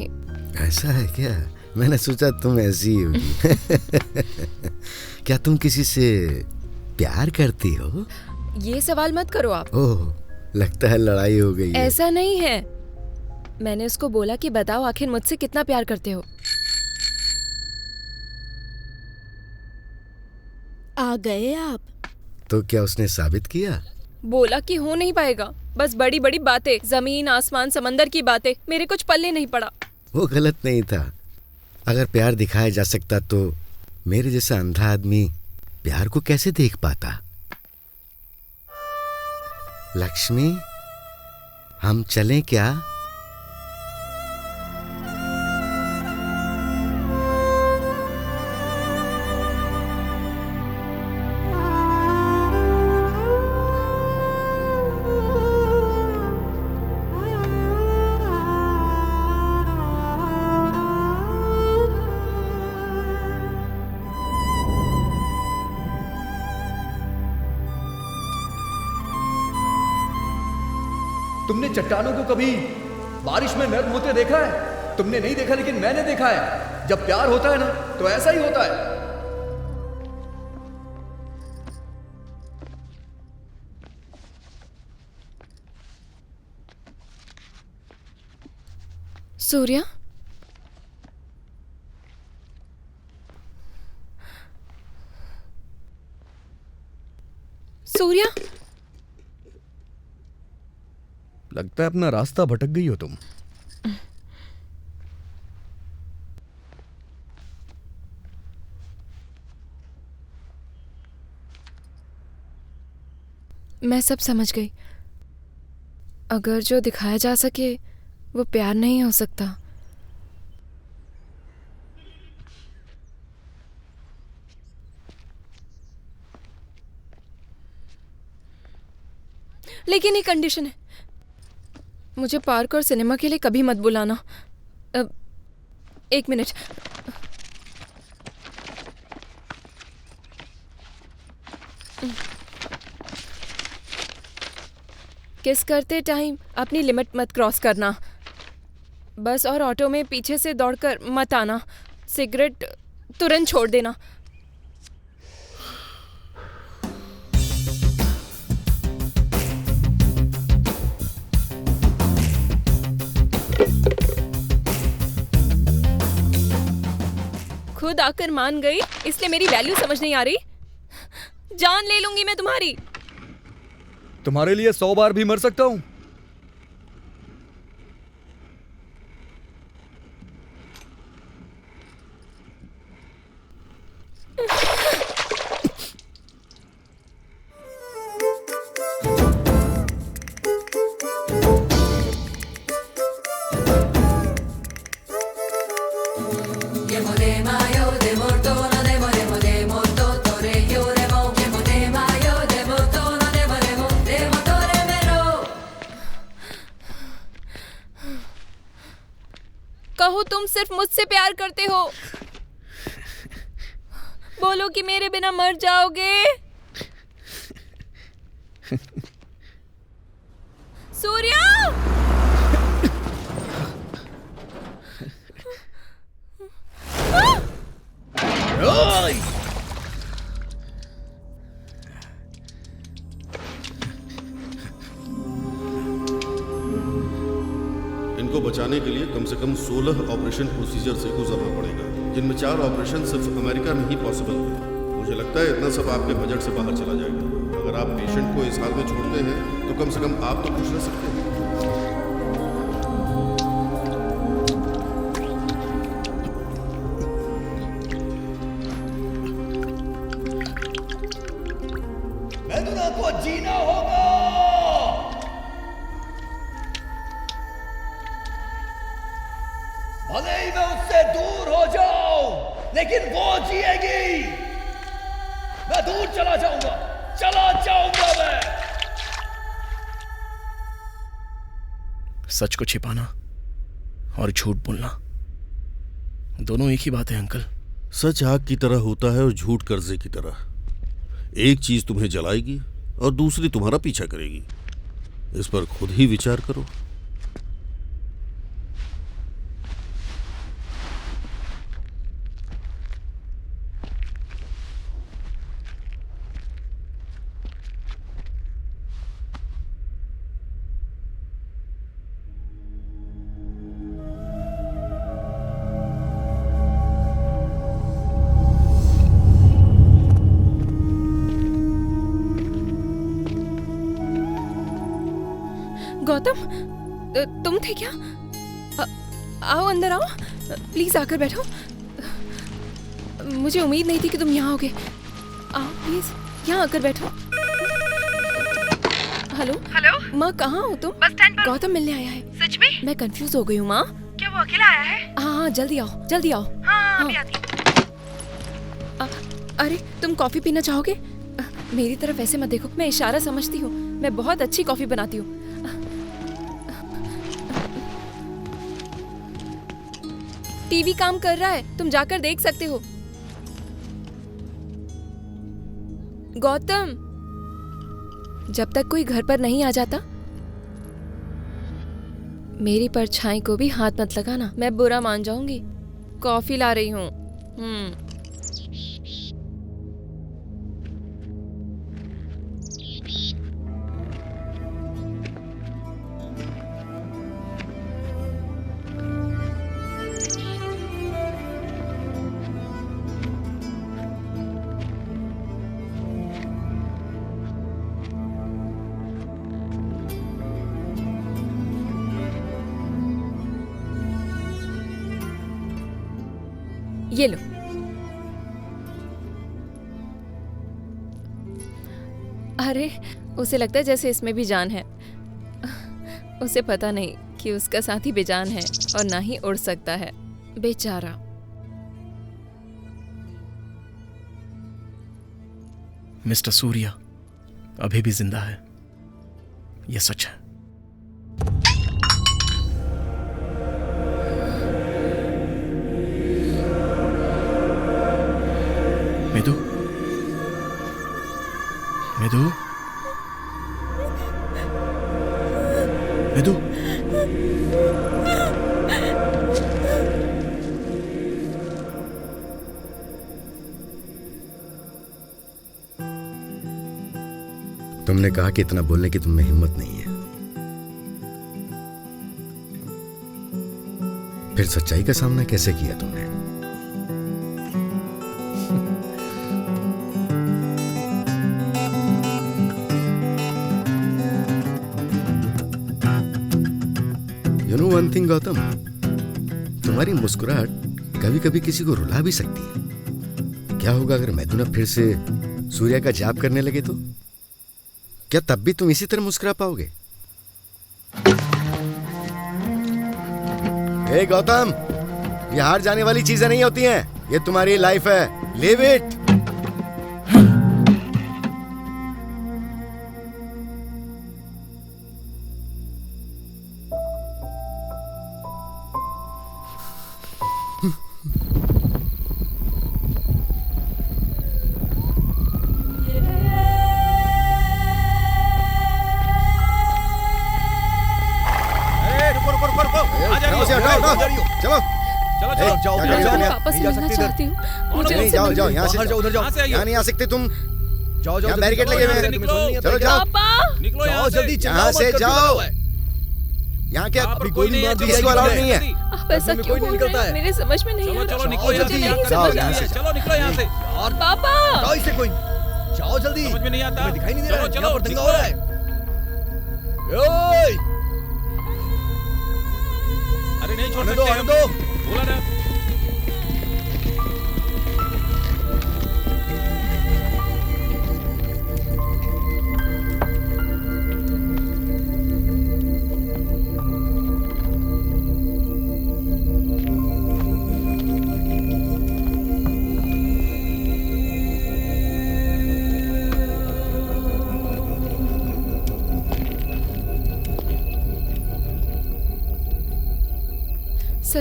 ऐसा है क्या? मैंने सोचा तुम ऐसी ही होगी। क्या तुम किसी से प्यार करती हो? ये सवाल मत करो आप। ओह, लगता है लड़ाई हो गई है। ऐसा नहीं है। मैंने उसको बोला कि बताओ आखिर मुझसे कितना प्यार करते हो। आ गए आप? तो क्या उसने साबित किया? बोला कि हो नहीं पाएगा, बस बड़ी बड़ी बातें, जमीन आसमान समंदर की बातें, मेरे कुछ पल्ले नहीं पड़ा। वो गलत नहीं था। अगर प्यार दिखाया जा सकता तो मेरे जैसा अंधा आदमी प्यार को कैसे देख पाता? लक्ष्मी, हम चलें क्या? तुमने चट्टानों को कभी बारिश में नर्म होते देखा है? तुमने नहीं देखा, लेकिन मैंने देखा है। जब प्यार होता है ना तो ऐसा ही होता है। सूर्या, सूर्या, लगता है अपना रास्ता भटक गई हो तुम। मैं सब समझ गई। अगर जो दिखाया जा सके वो प्यार नहीं हो सकता। लेकिन एक कंडीशन है, मुझे पार्क और सिनेमा के लिए कभी मत बुलाना। 1 मिनट। किस करते टाइम अपनी लिमिट मत क्रॉस करना बस, और ऑटो में पीछे से दौड़कर मत आना। सिगरेट तुरंत छोड़ देना। खुद आकर मान गई, इसलिए मेरी वैल्यू समझ नहीं आ रही। जान ले लूंगी मैं तुम्हारी। तुम्हारे लिए 100 बार भी मर सकता हूं। कहो तुम सिर्फ मुझसे प्यार करते हो। बोलो कि मेरे बिना मर जाओगे। सूर्या! इनको बचाने के लिए कम से कम 16 ऑपरेशन प्रोसीजर से गुजरना पड़ेगा, जिनमें 4 ऑपरेशन सिर्फ अमेरिका में ही पॉसिबल है। मुझे लगता है इतना सब आपके बजट से बाहर चला जाएगा। अगर आप पेशेंट को इस हाल में छोड़ते हैं तो कम से कम आप तो खुश रह सकते हैं। मेदुना को जीना होगा। भले ही मैं उससे दूर हो जाऊं, लेकिन वो जिएगी। मैं दूर चला जाऊंगा मैं। सच को छिपाना और झूठ बोलना दोनों एक ही बात है अंकल। सच आग की तरह होता है और झूठ कर्जे की तरह। एक चीज तुम्हें जलाएगी और दूसरी तुम्हारा पीछा करेगी। इस पर खुद ही विचार करो। गौतम, तुम थे क्या? आओ अंदर आओ, प्लीज आकर बैठो। मुझे उम्मीद नहीं थी कि तुम यहाँ आओगे। आओ प्लीज यहाँ आकर बैठो। हेलो हेलो माँ, कहाँ हो तुम? बस स्टैंड पर। गौतम मिलने आया है। सच में? मैं कंफ्यूज हो गई हूँ माँ। क्या वो अकेला आया है? हाँ, जल्दी आओ जल्दी आओ। हाँ, अभी आती हूँ। अरे तुम कॉफी पीना चाहोगे? मेरी तरफ ऐसे मत देखो, मैं इशारा समझती हूँ। मैं बहुत अच्छी कॉफी बनाती हूँ। टीवी काम कर रहा है, तुम जाकर देख सकते हो। गौतम, जब तक कोई घर पर नहीं आ जाता मेरी परछाई को भी हाथ मत लगाना, मैं बुरा मान जाऊंगी। कॉफी ला रही हूँ। ये लो। अरे उसे लगता है जैसे इसमें भी जान है। उसे पता नहीं कि उसका साथी बेजान है और ना ही उड़ सकता है, बेचारा। मिस्टर सूर्या अभी भी जिंदा है, यह सच है। मेदू, मेदू, मेदू, तुमने कहा कि इतना बोलने की तुम में हिम्मत नहीं है, फिर सच्चाई का सामना कैसे किया तुमने? You know one thing, Gautam, तुम्हारी मुस्कुराहट कभी कभी किसी को रुला भी सकती है। क्या होगा अगर मैदुना फिर से सूर्या का जाप करने लगे तो? क्या तब भी तुम इसी तरह मुस्कुरा पाओगे? हे गौतम, ये हार जाने वाली चीजें नहीं होती हैं, ये तुम्हारी लाइफ है, लिव इट। वापस मिलना चाहती हूँ। मुझे जाओ जाओ, यहाँ से जाओ, उधर जाओ, यहाँ नहीं आ सकते तुम। जाओ जाओ, बैरिकेड लगे हुए हैं, चलो जाओ, निकलो यहाँ जल्दी, यहाँ से जाओ। यहाँ क्या कोई नहीं, किसी को अलाउड नहीं है। आप ऐसा क्यों बोल रहे हैं? मेरे समझ में नहीं आ रहा। चलो निकलो जल्दी, चलो निकलो यहाँ से। और पापा, जाओ इससे कोई, जाओ जल्दी, समझ में नहीं आता, दिखाई नहीं दे रहा है, यहाँ पर दंगा हो रहा है। अरे नहीं छोड़ सकते हम, बोला ना।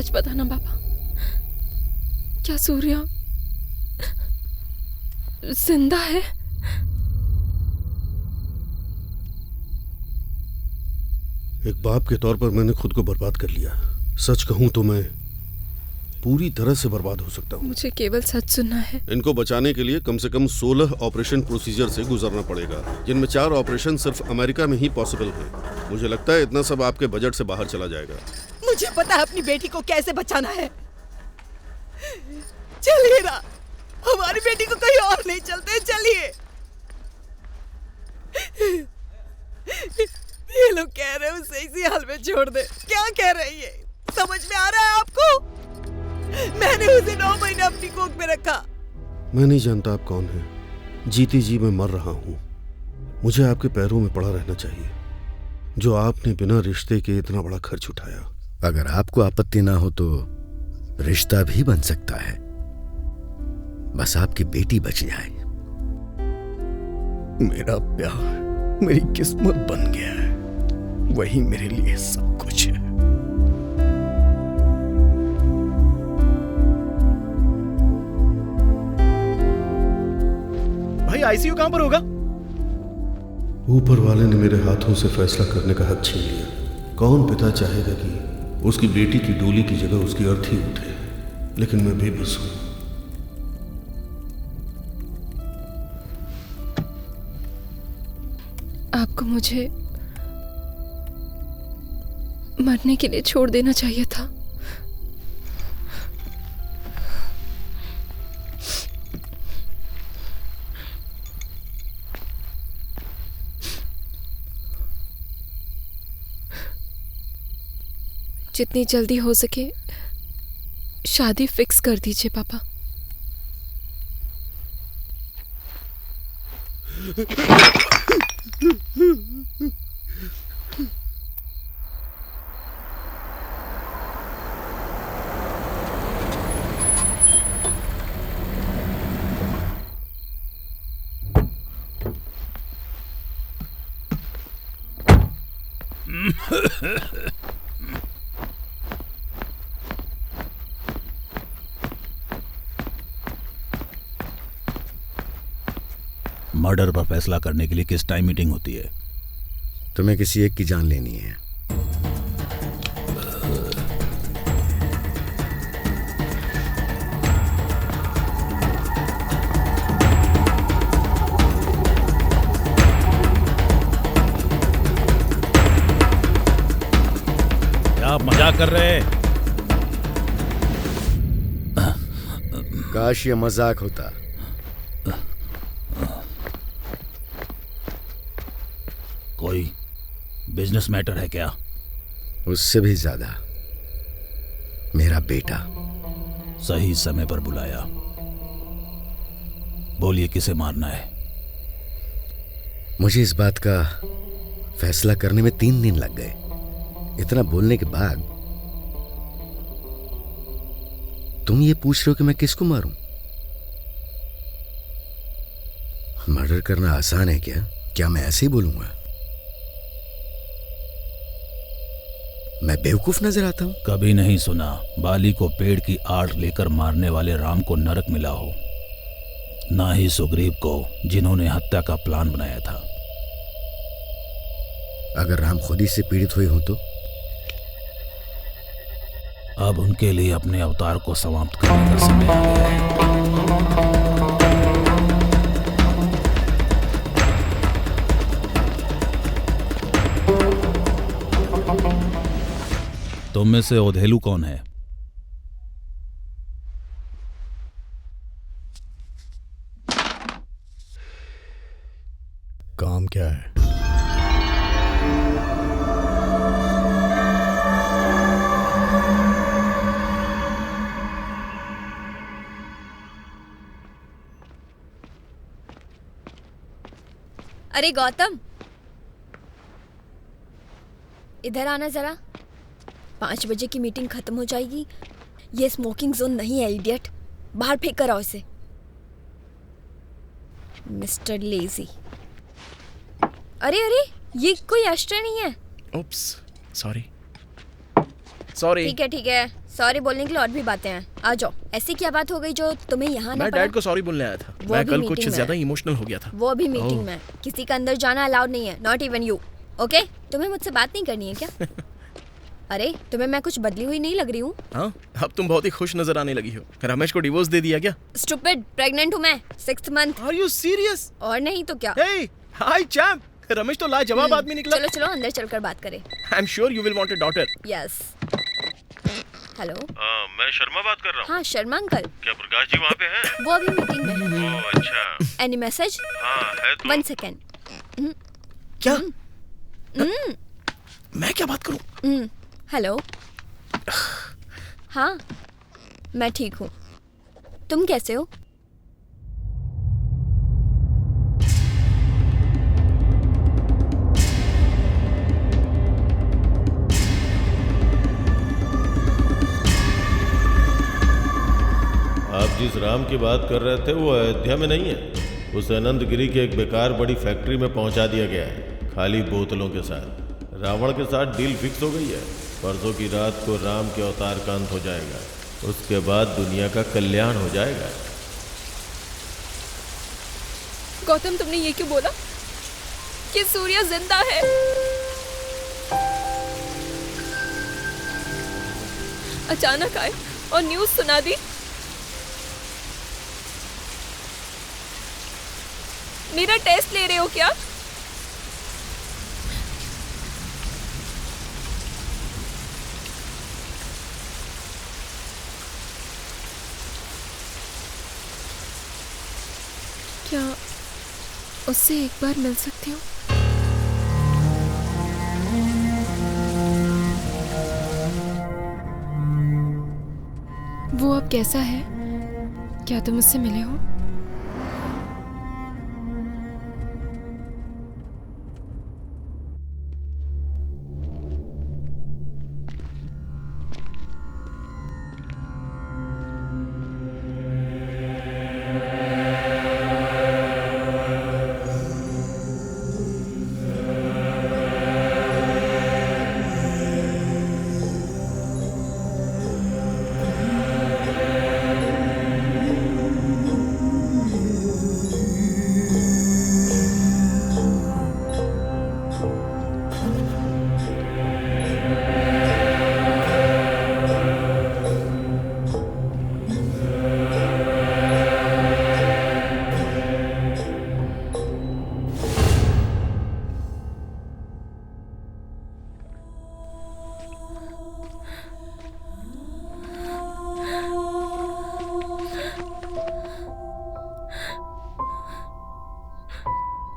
सच बताना पापा, क्या सूर्या जिंदा है? एक बाप के तौर पर मैंने खुद को बर्बाद कर लिया। सच कहूं तो मैं पूरी तरह से बर्बाद हो सकता हूं। मुझे केवल सच सुनना है। इनको बचाने के लिए कम से कम 16 ऑपरेशन प्रोसीजर से गुजरना पड़ेगा, जिनमें 4 ऑपरेशन सिर्फ अमेरिका में ही पॉसिबल है। मुझे लगता है इतना सब आपके बजट से बाहर चला जाएगा। मुझे पता है अपनी बेटी को कैसे बचाना है। चलिए ना, हमारी बेटी को कहीं और नहीं चलते, चलिए। ये लोग कह रहे हैं उसे इसी हाल में छोड़ दे। क्या कह रही है, समझ में आ रहा है आपको? मैंने उसे 9 महीने अपनी कोख में रखा। मैं नहीं जानता आप कौन हैं। जीती जी मैं मर रहा हूँ। मुझे आपके पैरों में पड़ा रहना चाहिए, जो आपने बिना रिश्ते के इतना बड़ा खर्च उठाया। अगर आपको आपत्ति ना हो तो रिश्ता भी बन सकता है, बस आपकी बेटी बच जाए। मेरा प्यार मेरी किस्मत बन गया है, वही मेरे लिए सब कुछ है। भाई आईसीयू कहां पर होगा? ऊपर वाले ने मेरे हाथों से फैसला करने का हक छीन लिया। कौन पिता चाहेगा कि उसकी बेटी की डोली की जगह उसकी अर्थी उठे, लेकिन मैं बेबस हूं। आपको मुझे मरने के लिए छोड़ देना चाहिए था। जितनी जल्दी हो सके शादी फिक्स कर दीजिए पापा। मर्डर पर फैसला करने के लिए किस टाइम मीटिंग होती है? तुम्हें किसी एक की जान लेनी है। क्या आप मजाक कर रहे हैं? काश ये मजाक होता। कोई बिजनेस मैटर है क्या? उससे भी ज्यादा, मेरा बेटा। सही समय पर बुलाया। बोलिए किसे मारना है? मुझे इस बात का फैसला करने में 3 दिन लग गए। इतना बोलने के बाद तुम ये पूछ रहे हो कि मैं किसको मारूं? मर्डर करना आसान है क्या? क्या मैं ऐसे ही बोलूंगा? मैं बेवकूफ नजर आता हूं? कभी नहीं सुना बाली को पेड़ की आड़ लेकर मारने वाले राम को नरक मिला हो, ना ही सुग्रीव को जिन्होंने हत्या का प्लान बनाया था। अगर राम खुद ही से पीड़ित हुए हो तो? अब उनके लिए अपने अवतार को समाप्त करने का समय आ गया है। तुम में से ओधेलू कौन है? काम क्या है? अरे गौतम, इधर आना जरा। 5 बजे की मीटिंग खत्म हो जाएगी। ये स्मोकिंग जोन नहीं है इडियट, बाहर फेंक कर आओ इसे। Mister lazy. अरे अरे, ये कोई एस्ट्रे नहीं है। Oops, sorry sorry. ठीक है, सॉरी बोलने के लिए और भी बातें हैं। आ जाओ। ऐसी क्या बात हो गई जो तुम्हें यहाँ ना मैं पड़ा? डैड को सॉरी बोलने आया था। वो मैं भी कल मीटिंग कुछ में। ज्यादा इमोशनल हो गया था। वो भी मीटिंग में। किसी का अंदर जाना अलाउड नहीं है, नॉट इवन यू। ओके, तुम्हें मुझसे बात नहीं करनी है क्या? अरे तुम्हें मैं कुछ बदली हुई नहीं लग रही हूँ? हाँ, अब तुम बहुत ही खुश नजर आने लगी हो। रमेश को डिवोर्स दे दिया क्या? स्टूपिड, प्रेग्नेंट हूँ मैं, 6th month. Are you serious? और नहीं तो क्या। हे, हाय चैम्प। रमेश तो लाजवाब आदमी निकला। चलो अंदर चलकर बात करें। I am sure you will want a daughter. Yes. Hello. मैं शर्मा बात कर रहा हूँ। हाँ, शर्मा अंकल। क्या प्रकाश जी वहाँ पे हैं? वो अभी मीटिंग में। ओह अच्छा। Any message? हाँ है तो। 1 सेकेंड। क्या? मैं क्या बात करूँ? हेलो। हाँ, मैं ठीक हूँ। तुम कैसे हो? आप जिस राम की बात कर रहे थे वो अयोध्या में नहीं है। उस अनंतगिरी के एक बेकार बड़ी फैक्ट्री में पहुंचा दिया गया है, खाली बोतलों के साथ। रावण के साथ डील फिक्स हो गई है। परसों की रात को राम के अवतार का अंत हो जाएगा। उसके बाद दुनिया का कल्याण हो जाएगा। गौतम, तुमने ये क्यों बोला कि सूर्या जिंदा है? अचानक आए और न्यूज़ सुना दी। मेरा टेस्ट ले रहे हो क्या? क्या उससे एक बार मिल सकती हूँ? वो अब कैसा है? क्या तुम उससे मिले हो?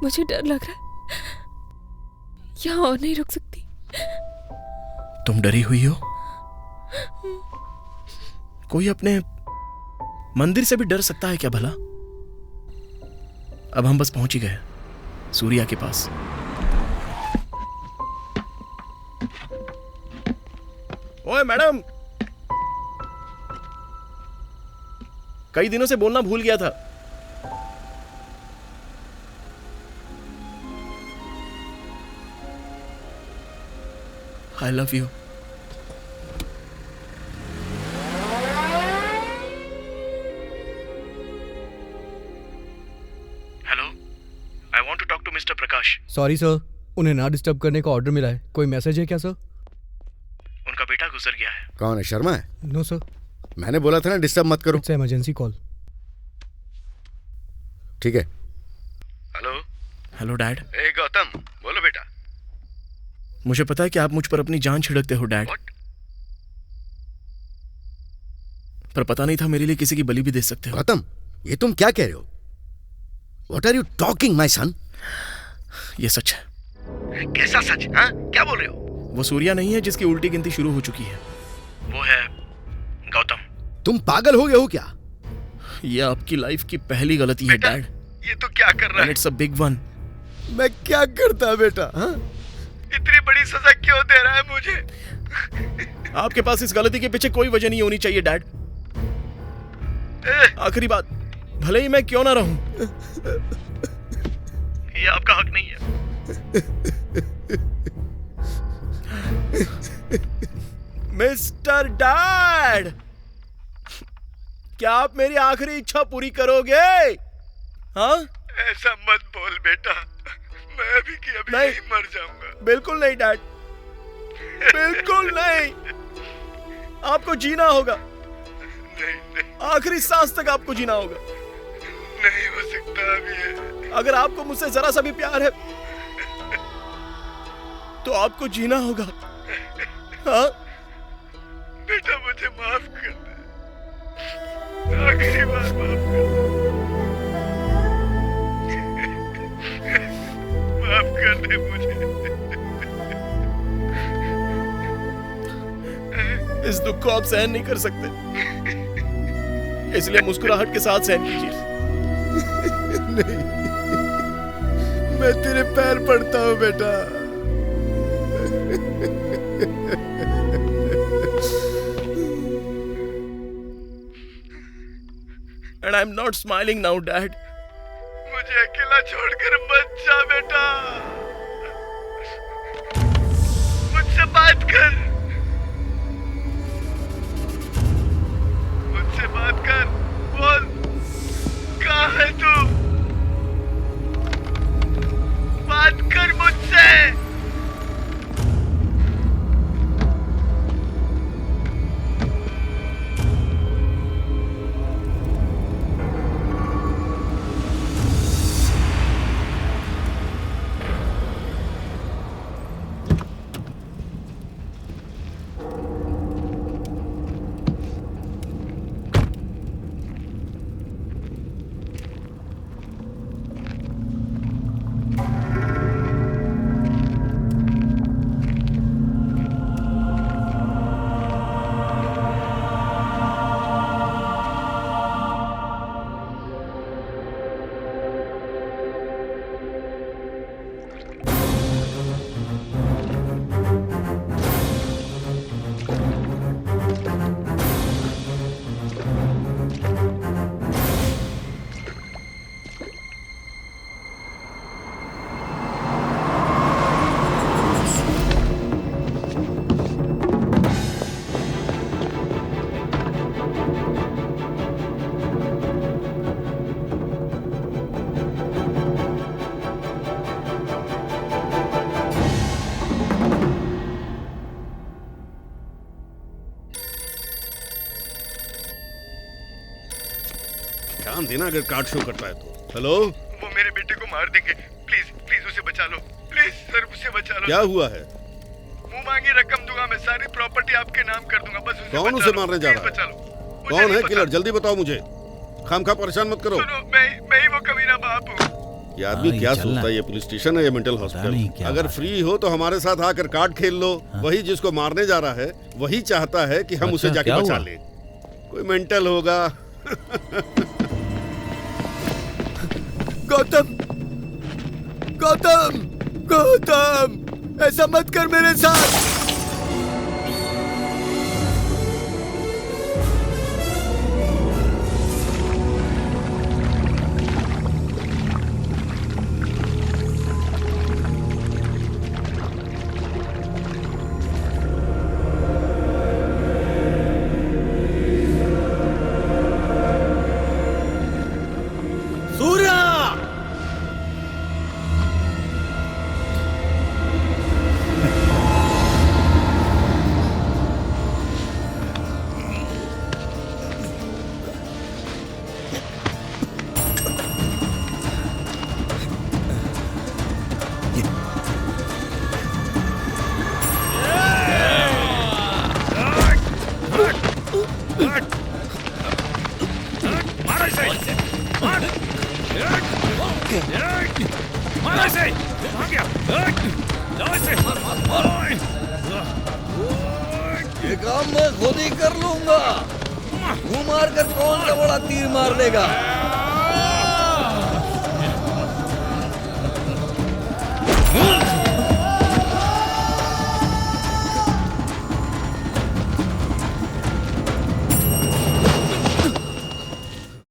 मुझे डर लग रहा है, यहाँ और नहीं रुक सकती। तुम डरी हुई हो? कोई अपने मंदिर से भी डर सकता है क्या भला? अब हम बस पहुंच ही गए सूर्या के पास। ओए मैडम, कई दिनों से बोलना भूल गया था। I love you. Hello, I want to talk to Mr. Prakash. Sorry sir, उन्हें ना डिस्टर्ब करने का ऑर्डर मिला है। कोई मैसेज है क्या सर? उनका बेटा गुजर गया है। कौन है? शर्मा है? No sir. मैंने बोला था ना डिस्टर्ब मत करो। It's emergency call. ठीक है। हेलो। Hello dad. ए गौतम, बोलो बेटा। मुझे पता है कि आप मुझ पर अपनी जान छिड़कते हो डैड। पर पता नहीं था मेरे लिए किसी की बलि भी दे सकते हो। गौतम, ये तुम क्या कह रहे हो? What are you talking, my son? ये सच है। कैसा सच? हाँ? क्या बोल रहे हो? वो सूर्या नहीं है जिसकी उल्टी गिनती शुरू हो चुकी है। वो है गौतम। तुम पागल हो गए हो क्या? ये आपकी लाइफ की पहली गलती है डैड। ये तो क्या कर रहा है? It's a big one. मैं क्या करता बेटा? हाँ? इतनी बड़ी सजा क्यों दे रहा है मुझे? आपके पास इस गलती के पीछे कोई वजह नहीं होनी चाहिए डैड। आखिरी बात, भले ही मैं क्यों ना रहूं, ये आपका हक नहीं है। मिस्टर डैड, क्या आप मेरी आखिरी इच्छा पूरी करोगे? हाँ? ऐसा मत बोल बेटा, मैं अभी की अभी नहीं मर जाऊंगा। बिल्कुल नहीं डैड, बिल्कुल नहीं। आपको जीना होगा। नहीं, आखिरी सांस तक आपको जीना होगा। नहीं हो सकता अभी। अगर आपको मुझसे जरा सा भी प्यार है तो आपको जीना होगा। हाँ? बेटा मुझे माफ कर दे, आखिरी बार माफ कर दे, माफ कर दे मुझे। इस दुख को आप सहन नहीं कर सकते, इसलिए मुस्कुराहट के साथ सहन कीजिए। नहीं, मैं तेरे पैर पड़ता हूँ बेटा। And I'm not smiling now, Dad. मुझे अकेला छोड़कर मत जा बेटा, मुझसे बात कर, मुझसे बात कर, बोल कहाँ है तू? बात कर मुझसे। ध्यान देना अगर कार्ड शो करता है तो। हेलो, वो मेरे बेटे को मार देंगे, प्लीज प्लीज उसे बचा लो, प्लीज सर उसे बचा लो। क्या हुआ है? मुंह मांगी रकम दूंगा, मैं सारी प्रॉपर्टी आपके नाम कर दूंगा, बस उसे कौन बचा उसे लो, मारने जा रहा है? बचा लो। कौन है किलर? जल्दी बताओ मुझे, खामखा परेशान मत करो। सुनो, मैं ही वो कमीना बाप हूँ। ये आदमी क्या सोचता है, ये पुलिस स्टेशन है या मेंटल हॉस्पिटल? अगर फ्री हो तो हमारे साथ आकर कार्ड खेल लो। वही जिसको मारने जा रहा है वही चाहता है कि हम उसे जाके बचा लें। कोई मेंटल होगा। गौतम, गौतम, गौतम, ऐसा मत कर मेरे साथ। ये काम मैं खुद ही कर लूंगा। तू मार कर कौन सा बड़ा तीर मार लेगा?